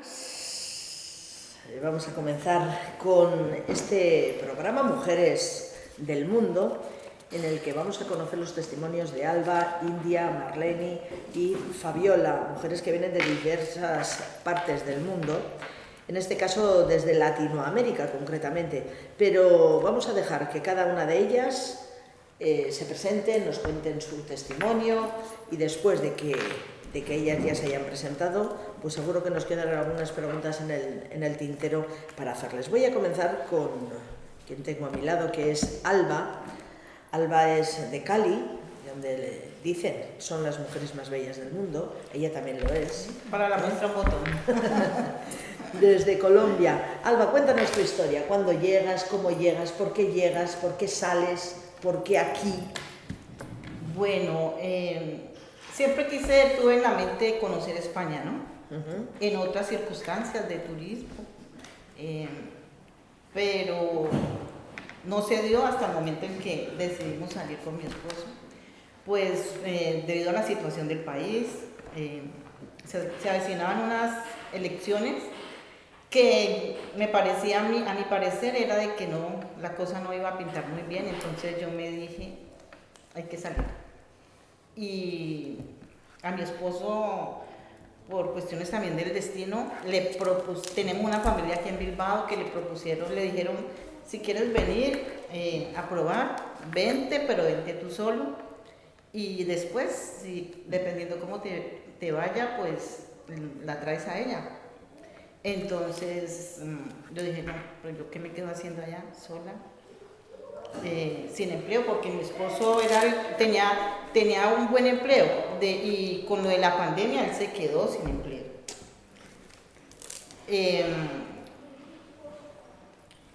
buenas. Vamos a comenzar con este programa Mujeres del Mundo, en el que vamos a conocer los testimonios de Alba, India, Marlene y Fabiola, mujeres que vienen de diversas partes del mundo, en este caso desde Latinoamérica concretamente, pero vamos a dejar que cada una de ellas se presenten, nos cuenten su testimonio y después de que ellas ya se hayan presentado, pues seguro que nos quedan algunas preguntas en el tintero para hacerles. Voy a comenzar con quien tengo a mi lado, que es Alba. Alba es de Cali, donde le dicen son las mujeres más bellas del mundo. Ella también lo es. Para la muestra un botón. Desde Colombia. Alba, cuéntanos tu historia. ¿Cuándo llegas? ¿Cómo llegas? ¿Por qué sales? ¿Por qué aquí? Bueno, siempre tuve en la mente conocer España, ¿no? En otras circunstancias de turismo, pero no se dio hasta el momento en que decidimos salir con mi esposo, pues debido a la situación del país, se avecinaban unas elecciones que me parecía a mi parecer era de que no, la cosa no iba a pintar muy bien, entonces yo me dije, hay que salir. Y a mi esposo, por cuestiones también del destino, tenemos una familia aquí en Bilbao que le dijeron, si quieres venir a probar, vente, pero vente tú solo. Y después, dependiendo cómo te vaya, pues la traes a ella. Entonces yo dije, no, pero yo qué me quedo haciendo allá sola, sin empleo, porque mi esposo tenía un buen empleo y con lo de la pandemia él se quedó sin empleo.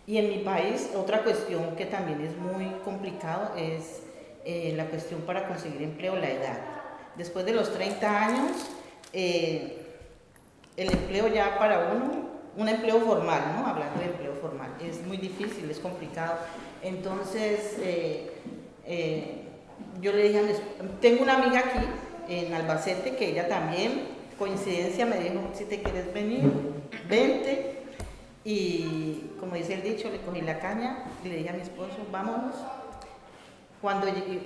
Y en mi país otra cuestión que también es muy complicado es la cuestión para conseguir empleo, la edad. Después de los 30 años, el empleo ya para un empleo formal, ¿no? Hablando de empleo formal, es muy difícil, es complicado. Entonces, yo le dije, tengo una amiga aquí en Albacete que ella también, coincidencia, me dijo, si te quieres venir, vente. Y como dice el dicho, le cogí la caña y le dije a mi esposo, vámonos.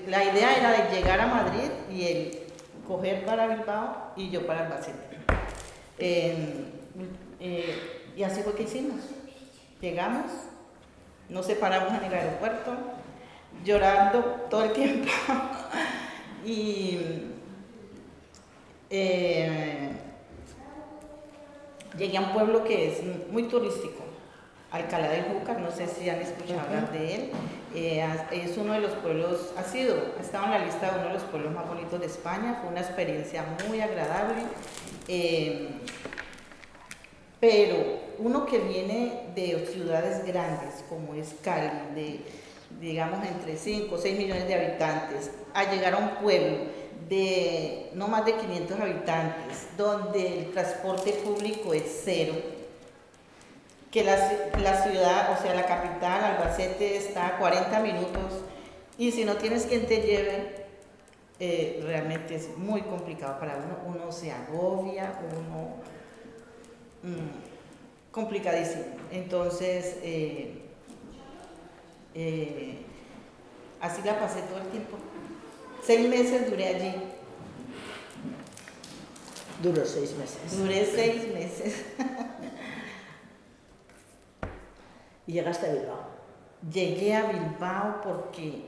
La idea era de llegar a Madrid y él coger para Bilbao y yo para Albacete. Y así fue que hicimos. Llegamos, nos separamos en el aeropuerto, llorando todo el tiempo. Y llegué a un pueblo que es muy turístico, Alcalá del Júcar, no sé si han escuchado hablar de él. Es uno de los pueblos, ha estado en la lista de uno de los pueblos más bonitos de España. Fue una experiencia muy agradable. Pero uno que viene de ciudades grandes como es Cali, de digamos entre 5 o 6 millones de habitantes, a llegar a un pueblo de no más de 500 habitantes, donde el transporte público es cero, que la ciudad, o sea la capital, Albacete, está a 40 minutos, y si no tienes quien te lleve, realmente es muy complicado para uno se agobia, complicadísimo. Entonces, así la pasé todo el tiempo. 6 meses duré allí. Duró 6 meses. Duré 6 meses. ¿Y llegaste a Bilbao? Llegué a Bilbao porque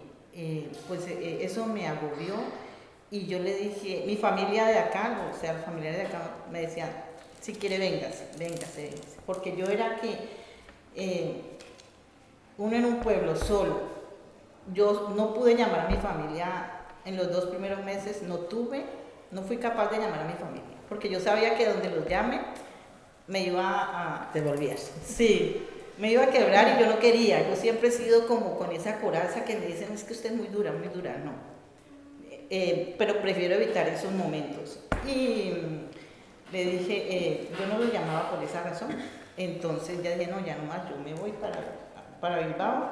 eso me agobió y yo le dije, mi familia de acá, o sea, los familiares de acá me decían, si quiere véngase, porque yo era que uno en un pueblo solo, yo no pude llamar a mi familia en los 2 primeros meses, no fui capaz de llamar a mi familia, porque yo sabía que donde los llame me iba a... ¿Te volvías? Sí, me iba a quebrar y yo no quería, yo siempre he sido como con esa coraza que me dicen, es que usted es muy dura, no, pero prefiero evitar esos momentos. Y le dije, yo no lo llamaba por esa razón, entonces ya dije, no, ya nomás, yo me voy para Bilbao,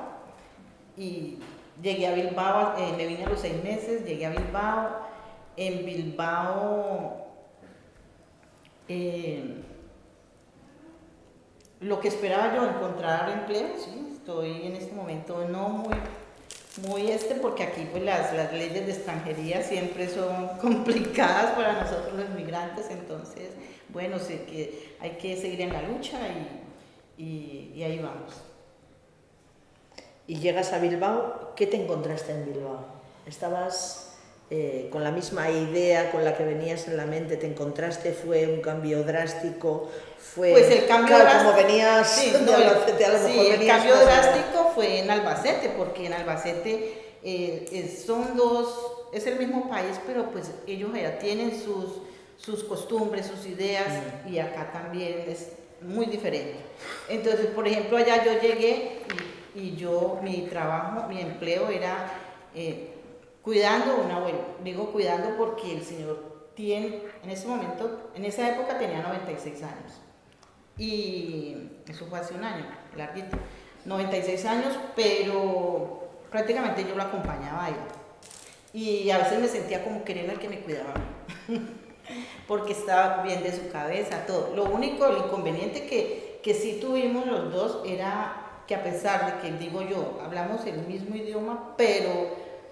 y llegué a Bilbao, me vine a los 6 meses, llegué a Bilbao. En Bilbao lo que esperaba yo, encontrar empleo, sí, estoy en este momento no muy porque aquí pues las leyes de extranjería siempre son complicadas para nosotros los migrantes, entonces, bueno, sé que hay que seguir en la lucha y ahí vamos. Y llegas a Bilbao, ¿qué te encontraste en Bilbao? ¿Estabas con la misma idea con la que venías en la mente? ¿Te encontraste? ¿Fue un cambio drástico? ¿Fue, pues el cambio drástico, como venías sí, de Albacete, a lo mejor el venías cambio más drástico fue en Albacete, porque en Albacete es el mismo país, pero pues ellos allá tienen sus costumbres, sus ideas, y acá también es muy diferente. Entonces, por ejemplo, allá yo llegué y mi trabajo, mi empleo era cuidando a un abuelo. Digo cuidando porque el señor tiene, en ese momento, en esa época tenía 96 años. Y eso fue hace un año, larguito. 96 años, pero prácticamente yo lo acompañaba a él. Y a veces me sentía como que era el que me cuidaba, porque estaba bien de su cabeza, todo. Lo único, el inconveniente que sí tuvimos los dos era que, a pesar de que, digo yo, hablamos el mismo idioma, pero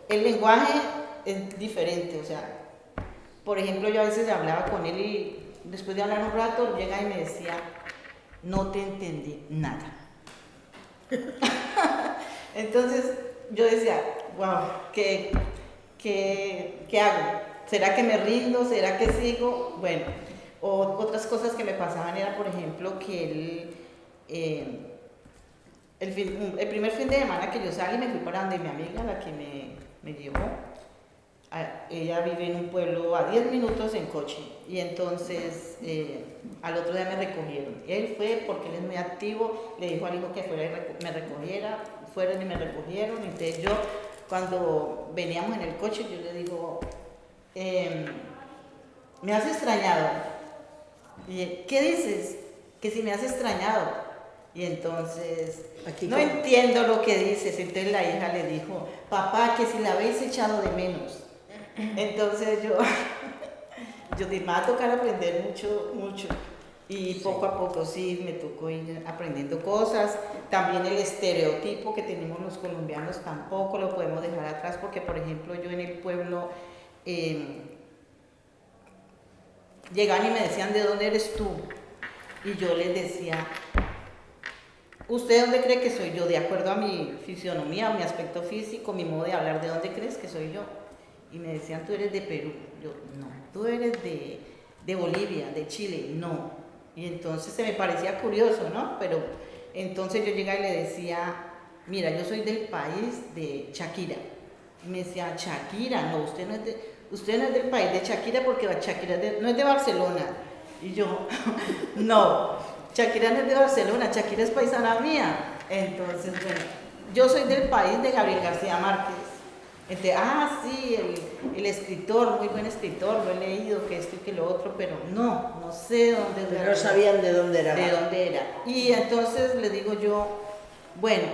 el lenguaje es diferente. O sea, por ejemplo, yo a veces hablaba con él y después de hablar un rato, llega y me decía: no te entendí nada. Entonces yo decía: wow, ¿qué hago? ¿Será que me rindo? ¿Será que sigo? Bueno, otras cosas que me pasaban era, por ejemplo, que él, el primer fin de semana que yo salí, me fui para donde mi amiga, la que me llevó. Ella vive en un pueblo a 10 minutos en coche, y entonces al otro día me recogieron. Él fue porque él es muy activo, le dijo al hijo que fuera y me recogiera, fueron y me recogieron. Entonces yo, cuando veníamos en el coche, yo le digo: me has extrañado. Y él: ¿qué dices? Que si me has extrañado. Y entonces, aquí no entiendo lo que dices. Entonces la hija le dijo: papá, que si la habéis echado de menos. Entonces yo dije: me va a tocar aprender mucho. Y poco a poco sí me tocó ir aprendiendo cosas. También el estereotipo que tenemos los colombianos tampoco lo podemos dejar atrás, porque, por ejemplo, yo en el pueblo llegaban y me decían: ¿de dónde eres tú? Y yo les decía: ¿usted dónde cree que soy yo? De acuerdo a mi fisionomía, a mi aspecto físico, mi modo de hablar, ¿de dónde crees que soy yo? Y me decían: tú eres de Perú. Yo: no. ¿Tú eres de Bolivia, de Chile? No. Y entonces se me parecía curioso, ¿no? Pero entonces yo llegaba y le decía: mira, yo soy del país de Shakira. Y me decía: Shakira, no, usted no es del país de Shakira, porque Shakira no es de Barcelona. Y yo: no, Shakira no es de Barcelona, Shakira es paisana mía. Entonces, bueno, yo soy del país de Gabriel García Márquez. Entonces, sí, el escritor, muy buen escritor, lo he leído, que esto y que lo otro, pero no sé dónde era. No sabían de dónde era. De dónde era. Y entonces le digo yo: bueno,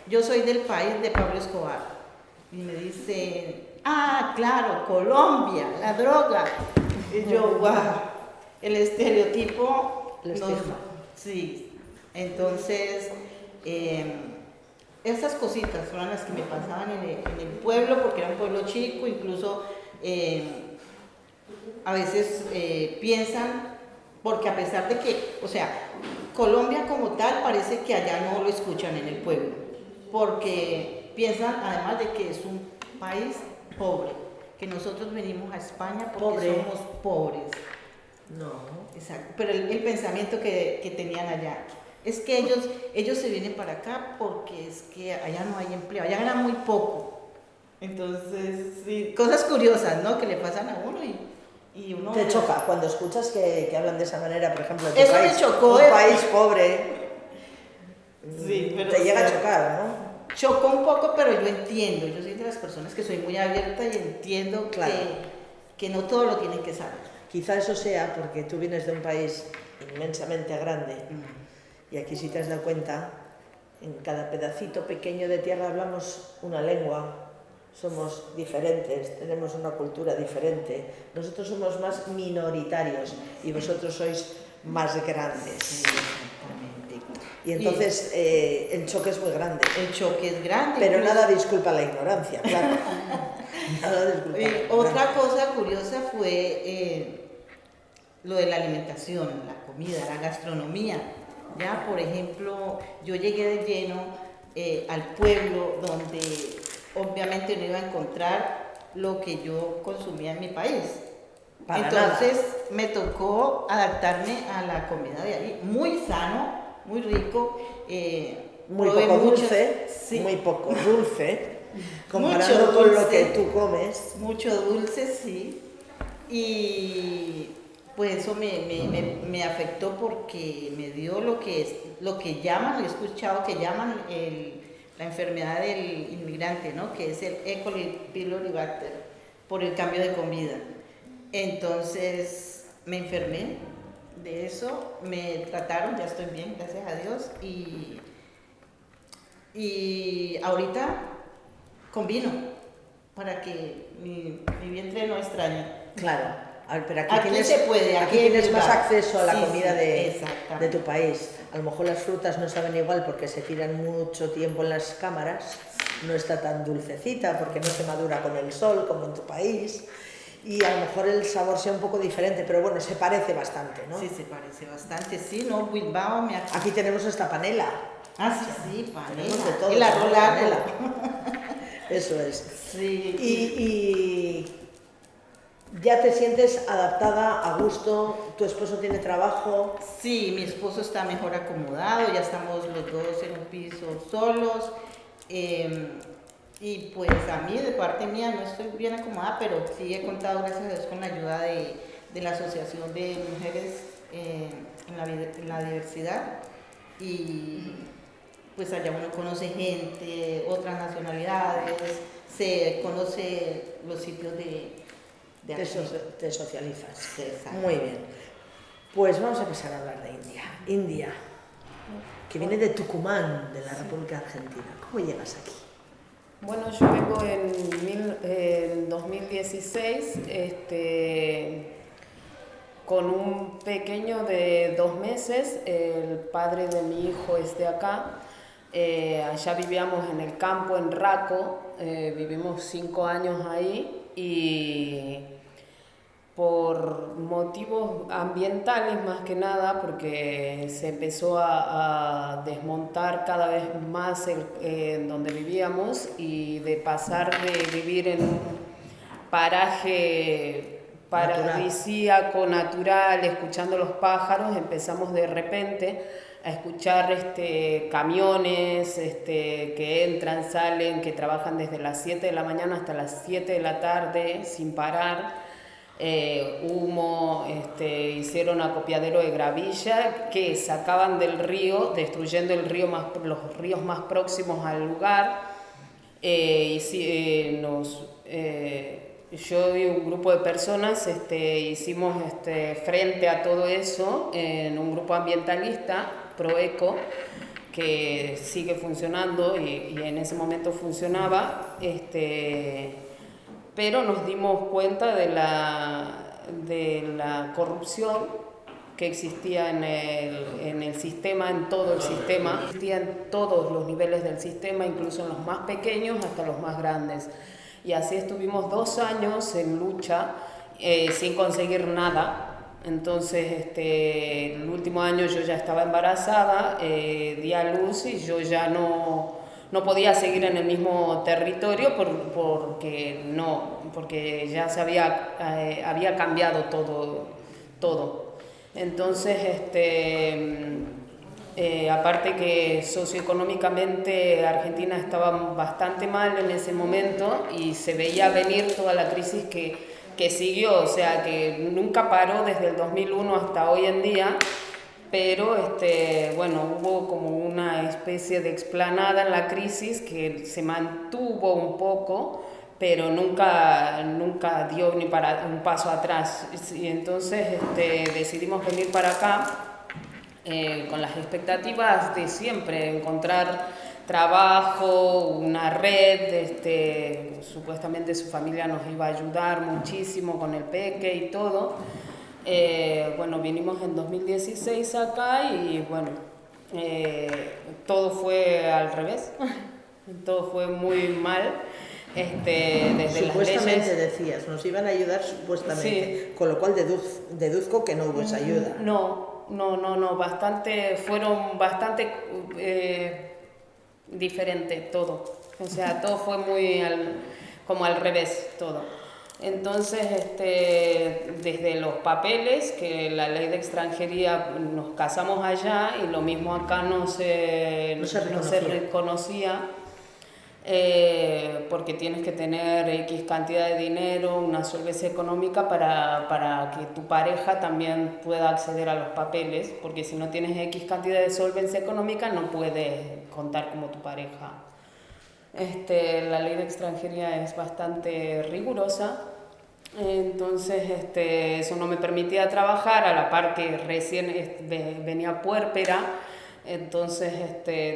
yo soy del país de Pablo Escobar. Y me dice: claro, Colombia, la droga. Y yo: wow, el estereotipo. Sí, entonces esas cositas fueron las que me pasaban en el pueblo, porque era un pueblo chico. Incluso a veces piensan, porque a pesar de que, o sea, Colombia como tal parece que allá no lo escuchan en el pueblo, porque piensan además de que es un país pobre, que nosotros venimos a España porque somos pobres. No. Exacto, pero el pensamiento que tenían allá es que ellos se vienen para acá porque es que allá no hay empleo, allá ganan muy poco. Entonces, sí, cosas curiosas, ¿no?, que le pasan a uno y uno... Te choca cuando escuchas que hablan de esa manera, por ejemplo, de tu país, me chocó, un país pobre. Sí, pero te llega a chocar, ¿no? Chocó un poco, pero yo entiendo. Yo soy de las personas que soy muy abierta y entiendo, claro, que no todo lo tienen que saber. Quizá eso sea porque tú vienes de un país inmensamente grande, y aquí, si te has dado cuenta, en cada pedacito pequeño de tierra hablamos una lengua, somos diferentes, tenemos una cultura diferente. Nosotros somos más minoritarios y vosotros sois más grandes. Sí, exactamente. Y entonces el choque es muy grande. El choque es grande. Pero nada disculpa la ignorancia, claro. Nada disculpa la ignorancia. Otra cosa curiosa fue lo de la alimentación, la comida, la gastronomía. Ya, por ejemplo, yo llegué de lleno al pueblo donde obviamente no iba a encontrar lo que yo consumía en mi país. Entonces me tocó adaptarme a la comida de ahí. Muy sano, muy rico. Muy poco dulce, sí. Muy poco dulce, comparado con lo que tú comes. Mucho dulce, sí. Y pues eso me afectó porque me dio lo que llaman, he escuchado que llaman la enfermedad del inmigrante, ¿no? Que es el E. coli pylori Bacter, por el cambio de comida. Entonces me enfermé de eso, me trataron, ya estoy bien, gracias a Dios, y ahorita combino para que mi vientre no extrañe. Claro. A ver, pero aquí se puede, aquí tienes más acceso a la sí, comida sí, de tu país. A lo mejor las frutas no saben igual porque se tiran mucho tiempo en las cámaras, no está tan dulcecita porque no se madura con el sol como en tu país. Y a lo mejor el sabor sea un poco diferente, pero bueno, se parece bastante, ¿no? Sí, se parece bastante, sí, ¿no? Bilbao me hace... Aquí tenemos esta panela. Ah, sí, panela. Tenemos de todo. El arroz largo. Eso es. Sí. Y ¿ya te sientes adaptada, a gusto? ¿Tu esposo tiene trabajo? Sí, mi esposo está mejor acomodado, ya estamos los dos en un piso solos. Y pues a mí, de parte mía, no estoy bien acomodada, pero sí he contado, gracias a Dios, con la ayuda de la Asociación de Mujeres en la Diversidad. Y pues allá uno conoce gente, otras nacionalidades, se conoce los sitios te socializas. Exacto. Muy bien. Pues vamos a empezar a hablar de India. India, que viene de Tucumán, de la República Argentina. ¿Cómo llegas aquí? Bueno, yo vengo en 2016 con un pequeño de 2 meses. El padre de mi hijo es de acá. Allá vivíamos en el campo, en Raco. Vivimos 5 años ahí y por motivos ambientales más que nada, porque se empezó a desmontar cada vez más donde vivíamos, y de pasar de vivir en un paraje paradisíaco, natural, escuchando los pájaros, empezamos de repente a escuchar camiones que entran, salen, que trabajan desde las 7 de la mañana hasta las 7 de la tarde sin parar. Humo, hicieron acopiadero de gravilla que sacaban del río, destruyendo los ríos más próximos al lugar. Yo y un grupo de personas hicimos frente a todo eso en un grupo ambientalista, Proeco, que sigue funcionando y en ese momento funcionaba. Pero nos dimos cuenta de la corrupción que existía en el sistema, en todo el sistema. Existía en todos los niveles del sistema, incluso en los más pequeños hasta los más grandes. Y así estuvimos 2 años en lucha sin conseguir nada. Entonces, el último año yo ya estaba embarazada, di a luz y yo ya no podía seguir en el mismo territorio porque ya se había cambiado todo. Entonces, aparte que socioeconómicamente Argentina estaba bastante mal en ese momento y se veía venir toda la crisis que siguió, o sea que nunca paró desde el 2001 hasta hoy en día. Pero hubo como una especie de explanada en la crisis que se mantuvo un poco, pero nunca dio ni para un paso atrás. Y entonces decidimos venir para acá con las expectativas de siempre, encontrar trabajo, una red, supuestamente su familia nos iba a ayudar muchísimo con el peque y todo. Vinimos en 2016 acá y todo fue al revés, todo fue muy mal. Desde Supuestamente las leyes, decías, nos iban a ayudar supuestamente, sí. con lo cual deduzco que no hubo esa ayuda. No, fueron bastante diferente todo. O sea, todo fue muy como al revés todo. Entonces, desde los papeles, que la ley de extranjería nos casamos allá y lo mismo acá no se reconocía. Porque tienes que tener X cantidad de dinero, una solvencia económica para que tu pareja también pueda acceder a los papeles, porque si no tienes X cantidad de solvencia económica no puedes contar como tu pareja. La ley de extranjería es bastante rigurosa, entonces eso no me permitía trabajar, a la par que recién venía puérpera. Entonces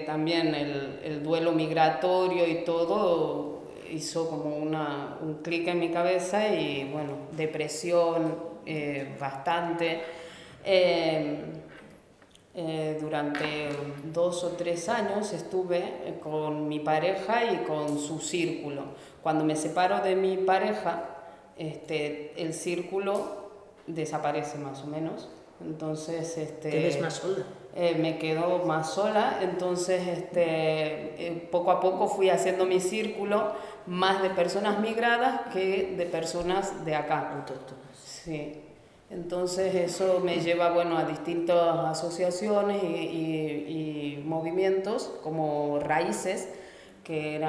también el duelo migratorio y todo hizo como un clic en mi cabeza y bueno, depresión bastante. Durante 2 o 3 años estuve con mi pareja y con su círculo. Cuando me separo de mi pareja, el círculo desaparece más o menos. Entonces, ¿te ves más sola? Me quedo más sola, entonces poco a poco fui haciendo mi círculo más de personas migradas que de personas de acá. Autóctonas. Sí. Entonces eso me lleva, bueno, a distintas asociaciones y movimientos como Raíces, que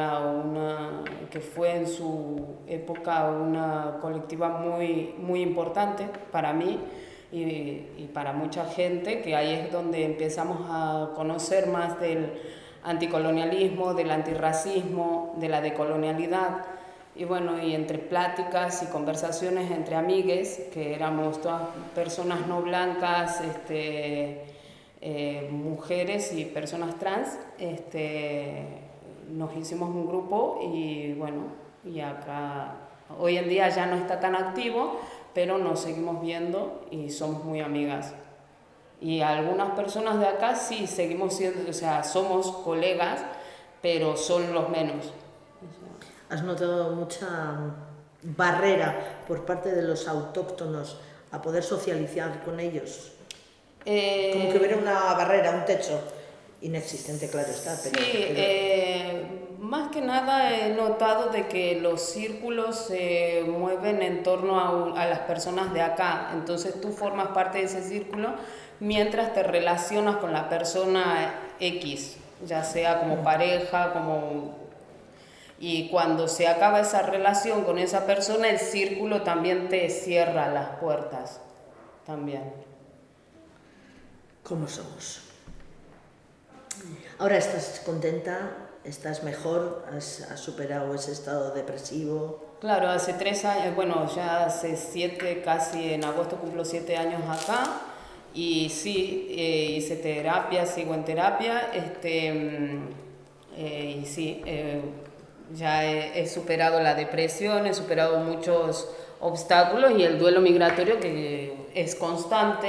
fue en su época una colectiva muy importante para mí y para mucha gente, que ahí es donde empezamos a conocer más del anticolonialismo, del antirracismo, de la decolonialidad. Y bueno, y entre pláticas y conversaciones entre amigues, que éramos todas personas no blancas, mujeres y personas trans, nos hicimos un grupo y bueno, y acá hoy en día ya no está tan activo, pero nos seguimos viendo y somos muy amigas. Y algunas personas de acá sí seguimos siendo, o sea, somos colegas, pero son los menos. ¿Has notado mucha barrera por parte de los autóctonos a poder socializar con ellos? Como que hubiera una barrera, un techo inexistente, claro está. Sí, más que nada he notado de que los círculos se mueven en torno a las personas de acá. Entonces tú formas parte de ese círculo mientras te relacionas con la persona X, ya sea como pareja, como... Y cuando se acaba esa relación con esa persona, el círculo también te cierra las puertas. También. ¿Cómo somos? ¿Ahora estás contenta? ¿Estás mejor? ¿Has superado ese estado depresivo? Claro, hace 3 años, bueno, ya hace 7, casi en agosto cumplo 7 años acá. Y sí, hice terapia, sigo en terapia. Y sí, ya he superado la depresión, he superado muchos obstáculos y el duelo migratorio que es constante,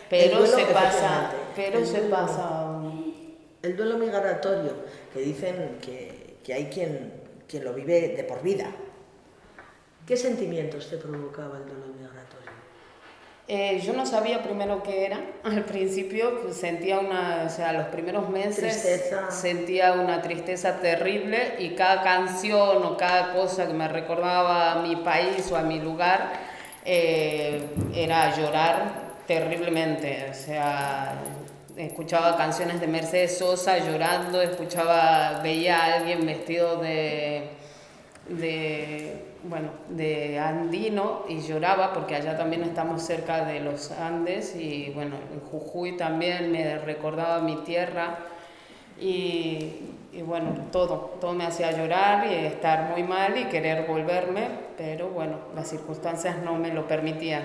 pero se pasa. El duelo migratorio, que dicen que hay quien lo vive de por vida. ¿Qué sentimientos te provocaba el duelo migratorio? Yo no sabía primero qué era. Al principio pues, sentía los primeros meses tristeza. Sentía una tristeza terrible y cada canción o cada cosa que me recordaba a mi país o a mi lugar era llorar terriblemente. O sea, escuchaba canciones de Mercedes Sosa llorando, veía a alguien vestido de andino y lloraba porque allá también estamos cerca de los Andes y bueno, en Jujuy también me recordaba mi tierra y bueno, todo me hacía llorar y estar muy mal y querer volverme, pero bueno, las circunstancias no me lo permitían.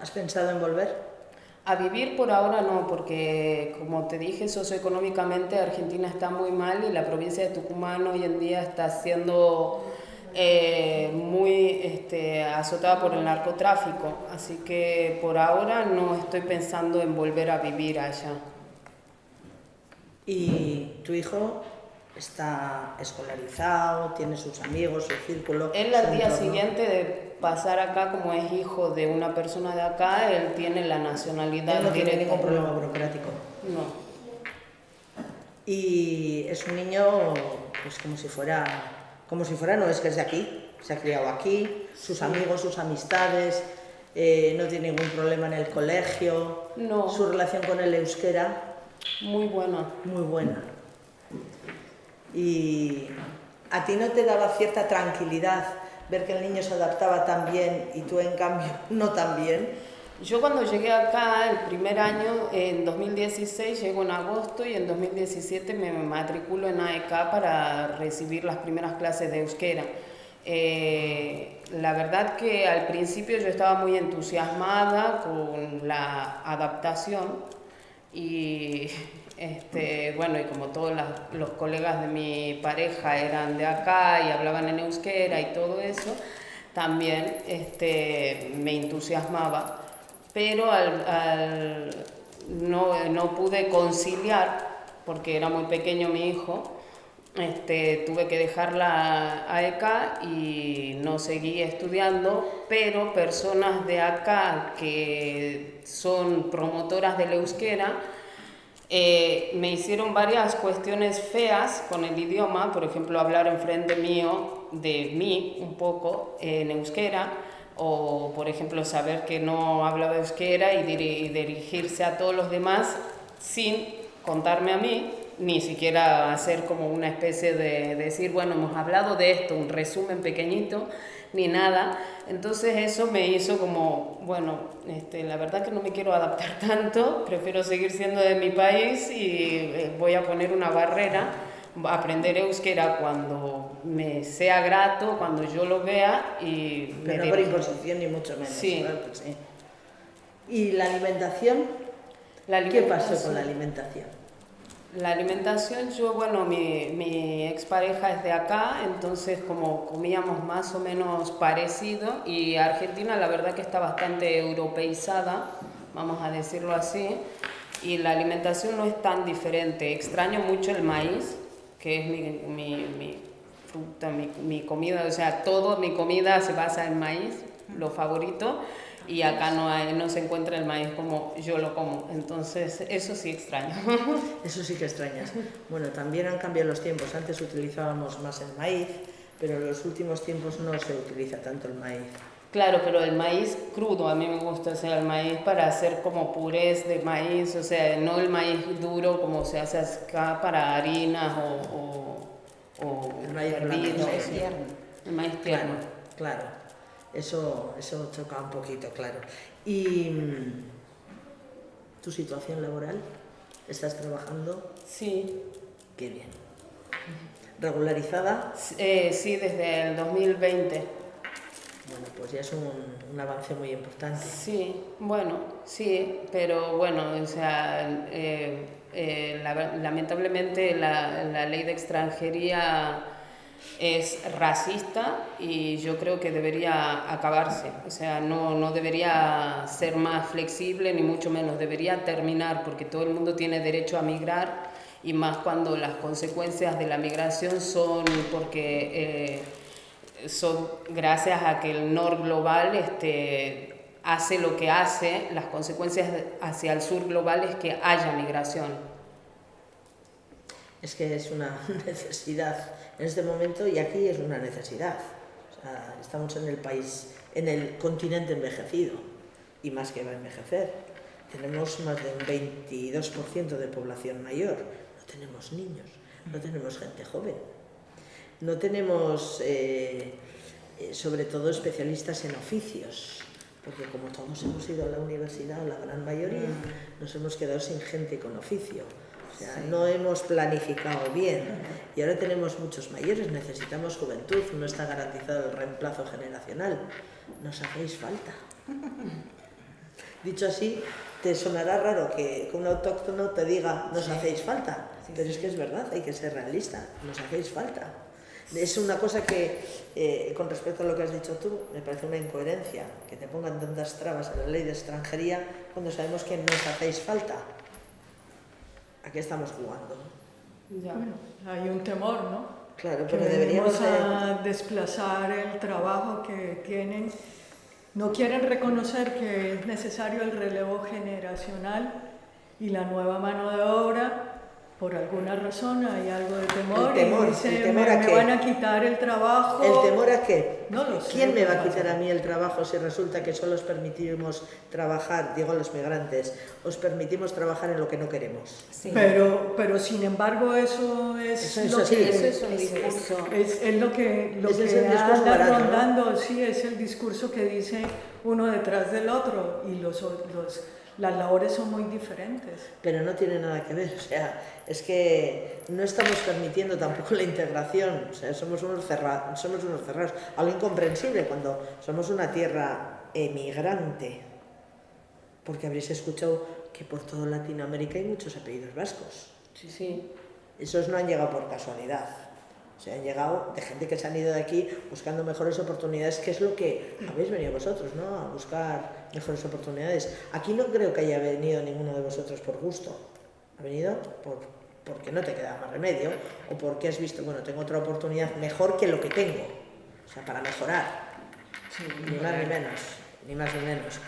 ¿Has pensado en volver? A vivir por ahora no, porque como te dije, socioeconómicamente Argentina está muy mal y la provincia de Tucumán hoy en día está siendo muy azotada por el narcotráfico, así que por ahora no estoy pensando en volver a vivir allá. ¿Y tu hijo está escolarizado, tiene sus amigos, su círculo? Él al día siguiente de pasar acá, como es hijo de una persona de acá, él tiene la nacionalidad. Él no tiene directa. ningún problema burocrático. No. Y es un niño, pues como si fuera, no es que es de aquí, se ha criado aquí, sus amigos, sus amistades, no tiene ningún problema en el colegio. No. Su relación con el euskera. Muy buena. Muy buena. ¿Y a ti no te daba cierta tranquilidad ver que el niño se adaptaba tan bien y tú en cambio no tan bien? Yo cuando llegué acá, el primer año, en 2016, llego en agosto y en 2017 me matriculo en AEK para recibir las primeras clases de euskera. La verdad que al principio yo estaba muy entusiasmada con la adaptación y bueno, y como todos los colegas de mi pareja eran de acá y hablaban en euskera y todo eso, también me entusiasmaba, pero no pude conciliar porque era muy pequeño mi hijo. Tuve que dejar la AEK y no seguí estudiando, pero personas de acá que son promotoras del euskera me hicieron varias cuestiones feas con el idioma, por ejemplo, hablar enfrente mío de mí un poco en euskera, o por ejemplo saber que no hablaba euskera y dirigirse a todos los demás sin contarme a mí, ni siquiera hacer como una especie de decir, bueno, hemos hablado de esto, un resumen pequeñito, ni nada. Entonces eso me hizo como, bueno, la verdad que no me quiero adaptar tanto, prefiero seguir siendo de mi país y voy a poner una barrera, aprender euskera cuando me sea grato, cuando yo lo vea y... Pero no por imposición ni mucho menos. Sí. Claro, pues sí. ¿Y la alimentación? ¿Qué pasó con la alimentación? La alimentación, bueno, mi expareja es de acá, entonces como comíamos más o menos parecido, y Argentina la verdad que está bastante europeizada, vamos a decirlo así, y la alimentación no es tan diferente. Extraño mucho el maíz, que es mi fruta, mi comida, o sea, toda mi comida se basa en maíz, lo favorito. Y acá no se encuentra el maíz como yo lo como, entonces eso sí extraño. Eso sí que extrañas. Bueno, también han cambiado los tiempos, antes utilizábamos más el maíz, pero en los últimos tiempos no se utiliza tanto el maíz. Claro, pero el maíz crudo, a mí me gusta, o sea, el maíz para hacer como purés de maíz, o sea, no el maíz duro como se hace acá para harinas o el maíz hervido. tierno. El maíz tierno. Claro. Eso choca un poquito, claro. ¿Y tu situación laboral? ¿Estás trabajando? Sí. Qué bien. ¿Regularizada? Sí, desde el 2020. Bueno, pues ya es un avance muy importante. Sí, bueno, sí, pero bueno, o sea, lamentablemente la ley de extranjería es racista y yo creo que debería acabarse, o sea, no debería ser más flexible ni mucho menos, debería terminar porque todo el mundo tiene derecho a migrar y más cuando las consecuencias de la migración son porque son gracias a que el norte global hace lo que hace, las consecuencias hacia el sur global es que haya migración. Es que es una necesidad en este momento y aquí es una necesidad. O sea, estamos en el país, en el continente envejecido y más que va a envejecer. Tenemos más de un 22% de población mayor. No tenemos niños, no tenemos gente joven. No tenemos, sobre todo, especialistas en oficios, porque como todos hemos ido a la universidad, la gran mayoría, nos hemos quedado sin gente con oficio. O sea, no hemos planificado bien y ahora tenemos muchos mayores, necesitamos juventud, no está garantizado el reemplazo generacional. Nos hacéis falta. Dicho así, te sonará raro que un autóctono te diga nos hacéis falta, pero es que es verdad, hay que ser realista, nos hacéis falta. Es una cosa que, con respecto a lo que has dicho tú, me parece una incoherencia, que te pongan tantas trabas en la ley de extranjería cuando sabemos que nos hacéis falta. ¿A qué estamos jugando? Ya. Bueno, hay un temor, ¿no? Claro, Que pero deberíamos venimos a desplazar el trabajo que tienen. No quieren reconocer que es necesario el relevo generacional y la nueva mano de obra. Por alguna razón hay algo de temor, y dicen, ¿el temor a me qué? van a quitar el trabajo. ¿El temor a qué? No lo sé. ¿Quién me va a ¿qué quitar pasa? a mí el trabajo si resulta que solo os permitimos trabajar, digo a los migrantes, os permitimos trabajar en lo que no queremos? Sí. Pero sin embargo eso es Eso lo sí, que... Ese es un discurso. Es lo que Ese es el discurso anda barato, ¿no? rondando, sí, es el discurso que dice uno detrás del otro, y las labores son muy diferentes. Pero no tiene nada que ver, o sea, es que no estamos permitiendo tampoco la integración, o sea, somos unos cerrados, algo incomprensible cuando somos una tierra emigrante, porque habréis escuchado que por toda Latinoamérica hay muchos apellidos vascos. Sí, sí. Esos no han llegado por casualidad. O sea, han llegado de gente que se han ido de aquí buscando mejores oportunidades, que es lo que habéis venido vosotros, ¿no? A buscar mejores oportunidades. Aquí no creo que haya venido ninguno de vosotros por gusto. Ha venido porque no te queda más remedio, o porque has visto, bueno, tengo otra oportunidad mejor que lo que tengo. O sea, para mejorar. Sí, Ni más ni menos. Ni más ni menos.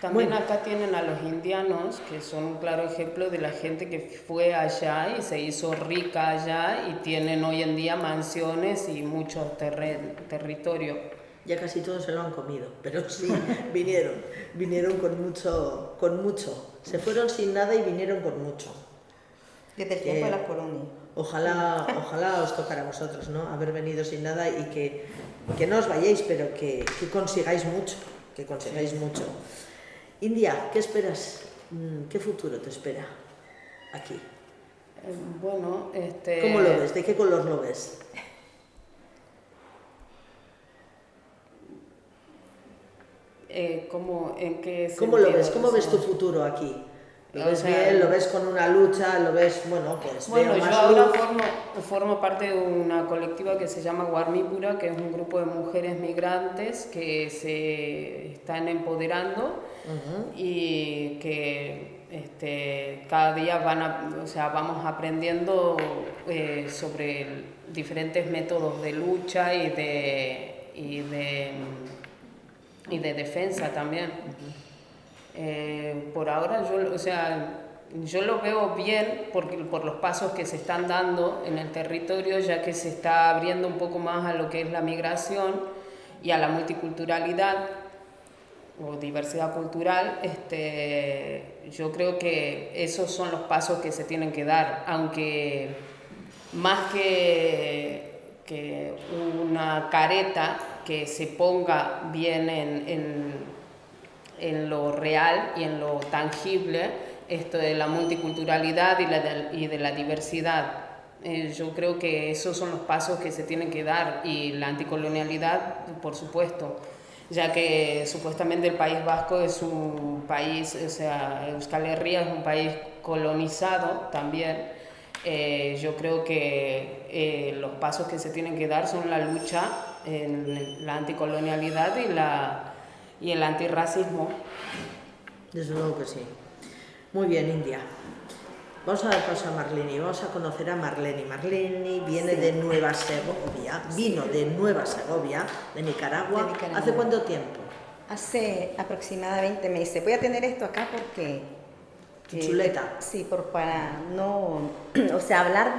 También Bueno. acá tienen a los indianos, que son un claro ejemplo de la gente que fue allá y se hizo rica allá, y tienen hoy en día mansiones y mucho territorio. Ya casi todos se lo han comido, pero sí, vinieron con mucho. Se fueron sin nada y vinieron con mucho. Desde el tiempo de la colonia. Ojalá os tocara a vosotros, ¿no? Haber venido sin nada y que no os vayáis, pero que consigáis mucho, India, ¿qué esperas? ¿Qué futuro te espera aquí? Bueno, ¿Cómo lo ves? ¿De qué color lo ves? ¿En qué ¿Cómo lo sentido ves? ¿Cómo ves tu eso? futuro aquí? ¿Lo O ves sea, bien? ¿Lo ves con una lucha? ¿Lo ves, bueno, pues Bueno, veo yo más ahora luz? formo parte de una colectiva que se llama Guarmípura, que es un grupo de mujeres migrantes que se están empoderando y que cada día vamos aprendiendo sobre diferentes métodos de lucha y de defensa también. Por ahora yo lo veo bien por los pasos que se están dando en el territorio, ya que se está abriendo un poco más a lo que es la migración y a la multiculturalidad o diversidad cultural. Yo creo que esos son los pasos que se tienen que dar, aunque más que una careta que se ponga bien en lo real y en lo tangible, esto de la multiculturalidad y de la diversidad. Yo creo que esos son los pasos que se tienen que dar, y la anticolonialidad, por supuesto, ya que supuestamente el País Vasco es un país, o sea, Euskal Herria es un país colonizado también. Yo creo que los pasos que se tienen que dar son la lucha en la anticolonialidad y el antirracismo. Desde luego que sí. Muy bien, India. Vamos a dar paso a Marlene, vamos a conocer a Marlene. Marlene viene de Nueva Segovia, vino de Nueva Segovia, de Nicaragua. ¿Hace cuánto tiempo? Hace aproximadamente meses. Voy a tener esto acá porque... Chuleta. Sí, para no... O sea,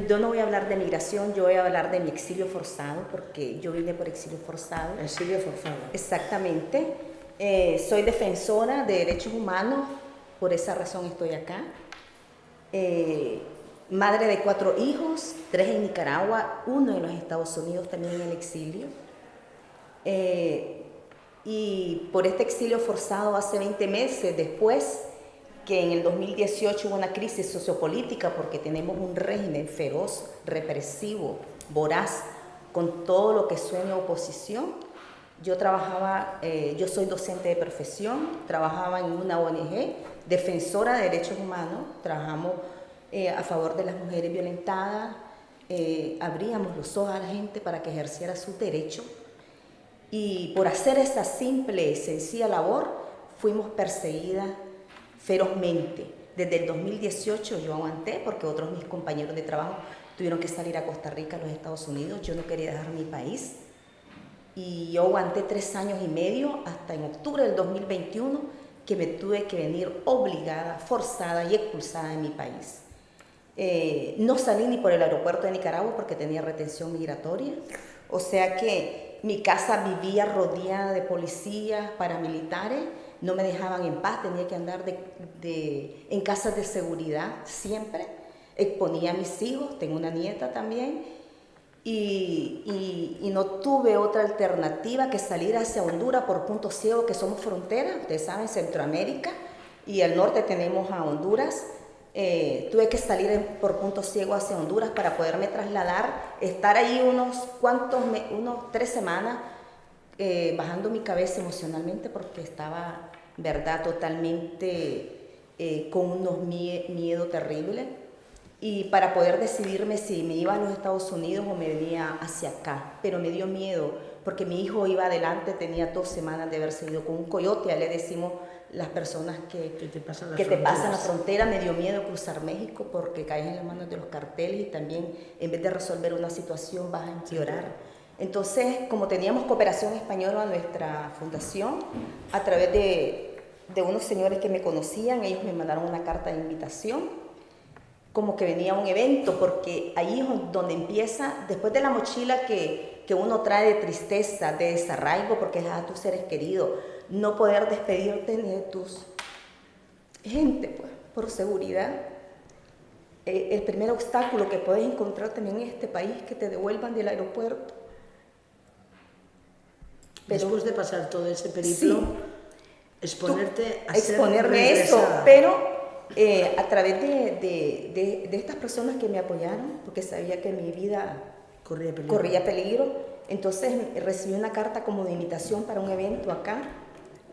yo no voy a hablar de migración, yo voy a hablar de mi exilio forzado, porque yo vine por exilio forzado. Exilio forzado. Exactamente. Soy defensora de derechos humanos, por esa razón estoy acá. Madre de 4 hijos, 3 en Nicaragua, 1 en los Estados Unidos, también en el exilio. Y por este exilio forzado hace 20 meses, después que en el 2018 hubo una crisis sociopolítica porque tenemos un régimen feroz, represivo, voraz, con todo lo que suena oposición. Yo soy docente de profesión, trabajaba en una ONG, defensora de derechos humanos, trabajamos a favor de las mujeres violentadas, abríamos los ojos a la gente para que ejerciera sus derechos, y por hacer esa simple, sencilla labor, fuimos perseguidas ferozmente. Desde el 2018 yo aguanté porque otros mis compañeros de trabajo tuvieron que salir a Costa Rica, a los Estados Unidos. Yo no quería dejar mi país. Y yo aguanté 3 años y medio hasta en octubre del 2021 que me tuve que venir obligada, forzada y expulsada de mi país. No salí ni por el aeropuerto de Nicaragua porque tenía retención migratoria. O sea que mi casa vivía rodeada de policías, paramilitares. No me dejaban en paz, tenía que andar en casas de seguridad siempre. Exponía a mis hijos, tengo una nieta también. Y no tuve otra alternativa que salir hacia Honduras por punto ciego, que somos frontera, ustedes saben, Centroamérica, y al norte tenemos a Honduras. Tuve que salir por punto ciego hacia Honduras para poderme trasladar, estar ahí unos 3 semanas, bajando mi cabeza emocionalmente porque estaba, verdad, totalmente con unos miedos terribles. Y para poder decidirme si me iba a los Estados Unidos o me venía hacia acá. Pero me dio miedo porque mi hijo iba adelante, tenía 2 semanas de haberse ido con un coyote. Ya le decimos las personas que te pasan la frontera. Me dio miedo cruzar México porque caes en las manos de los carteles y también en vez de resolver una situación vas a empeorar. Entonces, como teníamos Cooperación Española en nuestra fundación, a través de unos señores que me conocían, ellos me mandaron una carta de invitación, como que venía un evento, porque ahí es donde empieza, después de la mochila que uno trae de tristeza, de desarraigo, porque es a tus seres queridos, no poder despedirte ni de tus gente, pues, por seguridad. El primer obstáculo que puedes encontrar también en este país es que te devuelvan del aeropuerto. Pero, después de pasar todo ese periplo, sí, exponerme a eso, pero a través de estas personas que me apoyaron, porque sabía que mi vida corría peligro, entonces recibí una carta como de invitación para un evento acá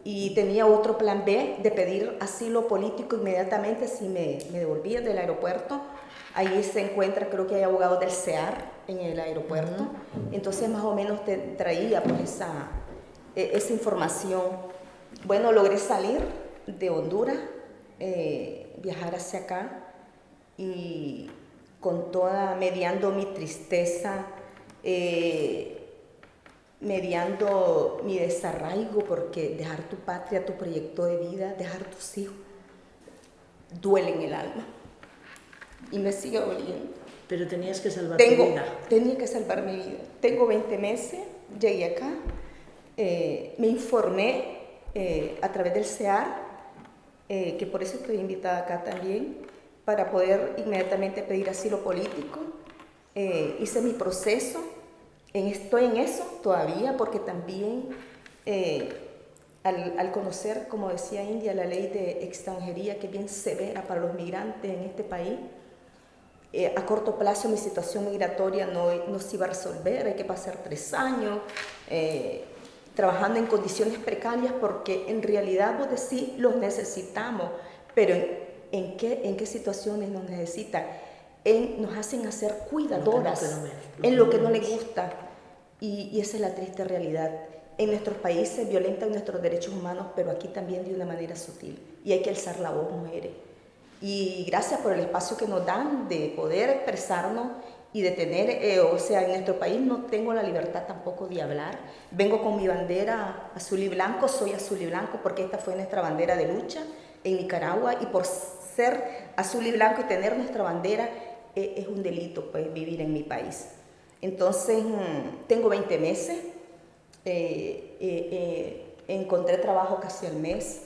y tenía otro plan B de pedir asilo político inmediatamente si me devolvían del aeropuerto. Ahí se encuentra, creo que hay abogados del CEAR en el aeropuerto, entonces más o menos te traía pues esa información. Bueno, logré salir de Honduras, viajar hacia acá y con toda, mediando mi tristeza, mediando mi desarraigo, porque dejar tu patria, tu proyecto de vida, dejar tus hijos, duele en el alma y me sigue doliendo. Pero tenías que salvar tu vida. Tenía que salvar mi vida. Tengo 20 meses, llegué acá, me informé a través del CEAR, que por eso estoy invitada acá también, para poder inmediatamente pedir asilo político. Hice mi proceso, estoy en eso todavía, porque también al conocer, como decía India, la ley de extranjería, que es bien severa para los migrantes en este país, a corto plazo mi situación migratoria no se iba a resolver, hay que pasar 3 años, trabajando en condiciones precarias, porque en realidad vos decís, los necesitamos, pero ¿en qué situaciones nos necesitan? Nos hacen hacer cuidadoras en lo que no les gusta, y esa es la triste realidad. En nuestros países violentan nuestros derechos humanos, pero aquí también de una manera sutil, y hay que alzar la voz, mujeres. Y gracias por el espacio que nos dan de poder expresarnos y de tener, o sea, en nuestro país no tengo la libertad tampoco de hablar. Vengo con mi bandera azul y blanco, soy azul y blanco porque esta fue nuestra bandera de lucha en Nicaragua, y por ser azul y blanco y tener nuestra bandera es un delito, pues, vivir en mi país. Entonces, tengo 20 meses, encontré trabajo casi al mes,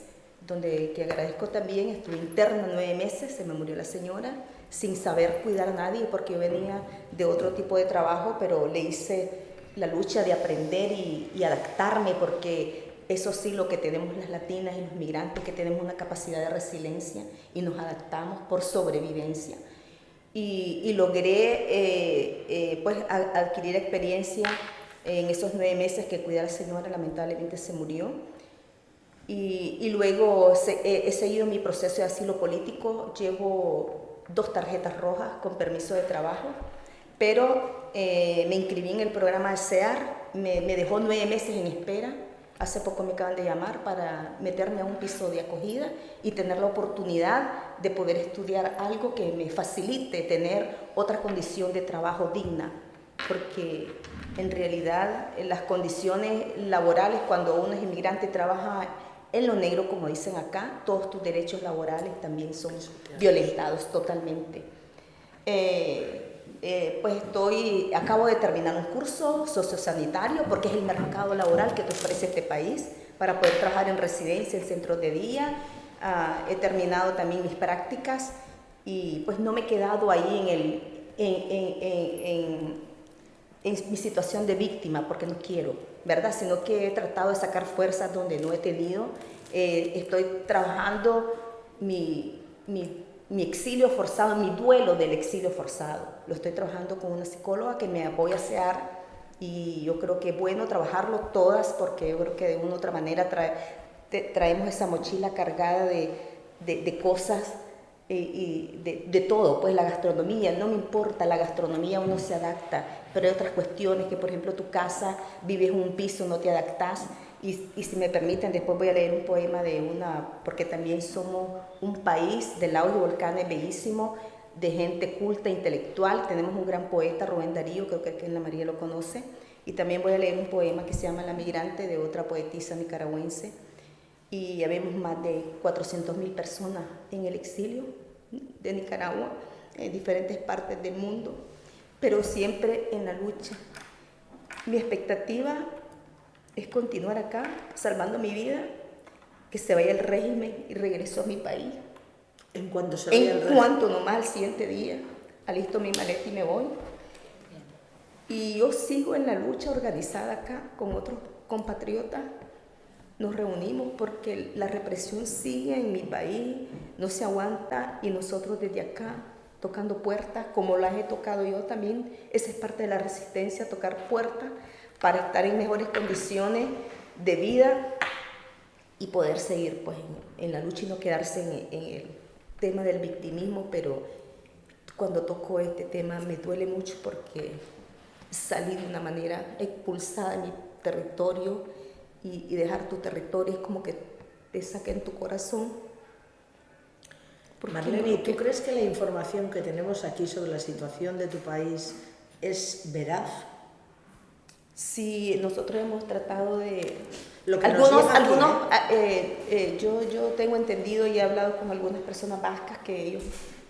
que agradezco también. Estuve interna 9 meses, se me murió la señora, sin saber cuidar a nadie, porque yo venía de otro tipo de trabajo, pero le hice la lucha de aprender y adaptarme, porque eso sí, lo que tenemos las latinas y los migrantes, que tenemos una capacidad de resiliencia y nos adaptamos por sobrevivencia. Y logré pues adquirir experiencia en esos 9 meses que cuidé a la señora, lamentablemente se murió. Y luego he seguido mi proceso de asilo político. Llevo 2 tarjetas rojas con permiso de trabajo, pero me inscribí en el programa de CEAR, me dejó 9 meses en espera, Hace poco me acaban de llamar para meterme a un piso de acogida y tener la oportunidad de poder estudiar algo que me facilite tener otra condición de trabajo digna, porque en realidad las condiciones laborales cuando uno es inmigrante y trabaja en lo negro, como dicen acá, todos tus derechos laborales también son violentados totalmente. Pues acabo de terminar un curso sociosanitario porque es el mercado laboral que te ofrece este país para poder trabajar en residencia, en centros de día. He terminado también mis prácticas y pues no me he quedado ahí en mi situación de víctima porque no quiero, ¿verdad? Sino que he tratado de sacar fuerzas donde no he tenido. Estoy trabajando mi exilio forzado, mi duelo del exilio forzado. Lo estoy trabajando con una psicóloga que me apoya a hacer y yo creo que es bueno trabajarlo todas porque yo creo que de una u otra manera traemos esa mochila cargada de cosas y de todo, pues la gastronomía, no me importa, la gastronomía uno se adapta, pero hay otras cuestiones que por ejemplo tu casa, vives en un piso, no te adaptas. Y si me permiten, después voy a leer un poema porque también somos un país de lagos y volcanes bellísimo, de gente culta, intelectual. Tenemos un gran poeta, Rubén Darío, creo que en la María lo conoce. Y también voy a leer un poema que se llama La Migrante, de otra poetisa nicaragüense. Y habemos más de 400.000 personas en el exilio de Nicaragua, en diferentes partes del mundo, pero siempre en la lucha. Mi expectativa es continuar acá, salvando mi vida, que se vaya el régimen y regreso a mi país. En cuanto se vaya el régimen. En cuanto nomás al siguiente día, alisto mi maleta y me voy. Y yo sigo en la lucha organizada acá con otros compatriotas. Nos reunimos porque la represión sigue en mi país, no se aguanta y nosotros desde acá tocando puertas, como las he tocado yo también, esa es parte de la resistencia, tocar puertas para estar en mejores condiciones de vida y poder seguir pues, en la lucha y no quedarse en el tema del victimismo, pero cuando toco este tema me duele mucho porque salí de una manera expulsada de mi territorio y dejar tu territorio es como que te saquen tu corazón. Marlene, ¿tú crees que la información que tenemos aquí sobre la situación de tu país es veraz? Sí, nosotros hemos tratado de... Lo que nos llega aquí, yo tengo entendido y he hablado con algunas personas vascas que ellos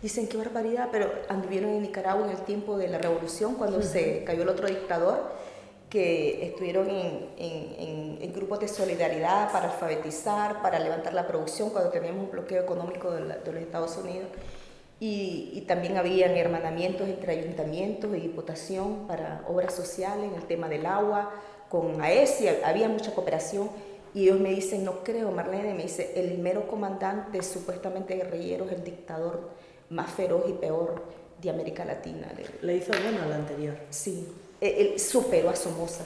dicen qué barbaridad, pero anduvieron en Nicaragua en el tiempo de la revolución, cuando se cayó el otro dictador, que estuvieron en grupos de solidaridad para alfabetizar, para levantar la producción cuando teníamos un bloqueo económico de los Estados Unidos. Y también habían hermanamientos entre ayuntamientos y diputación para obras sociales en el tema del agua, con AESI, había mucha cooperación. Y ellos me dicen, no creo, Marlene, me dice, el mero comandante supuestamente guerrillero es el dictador más feroz y peor de América Latina. ¿Le hizo bueno al anterior? Sí. Él superó a Somoza.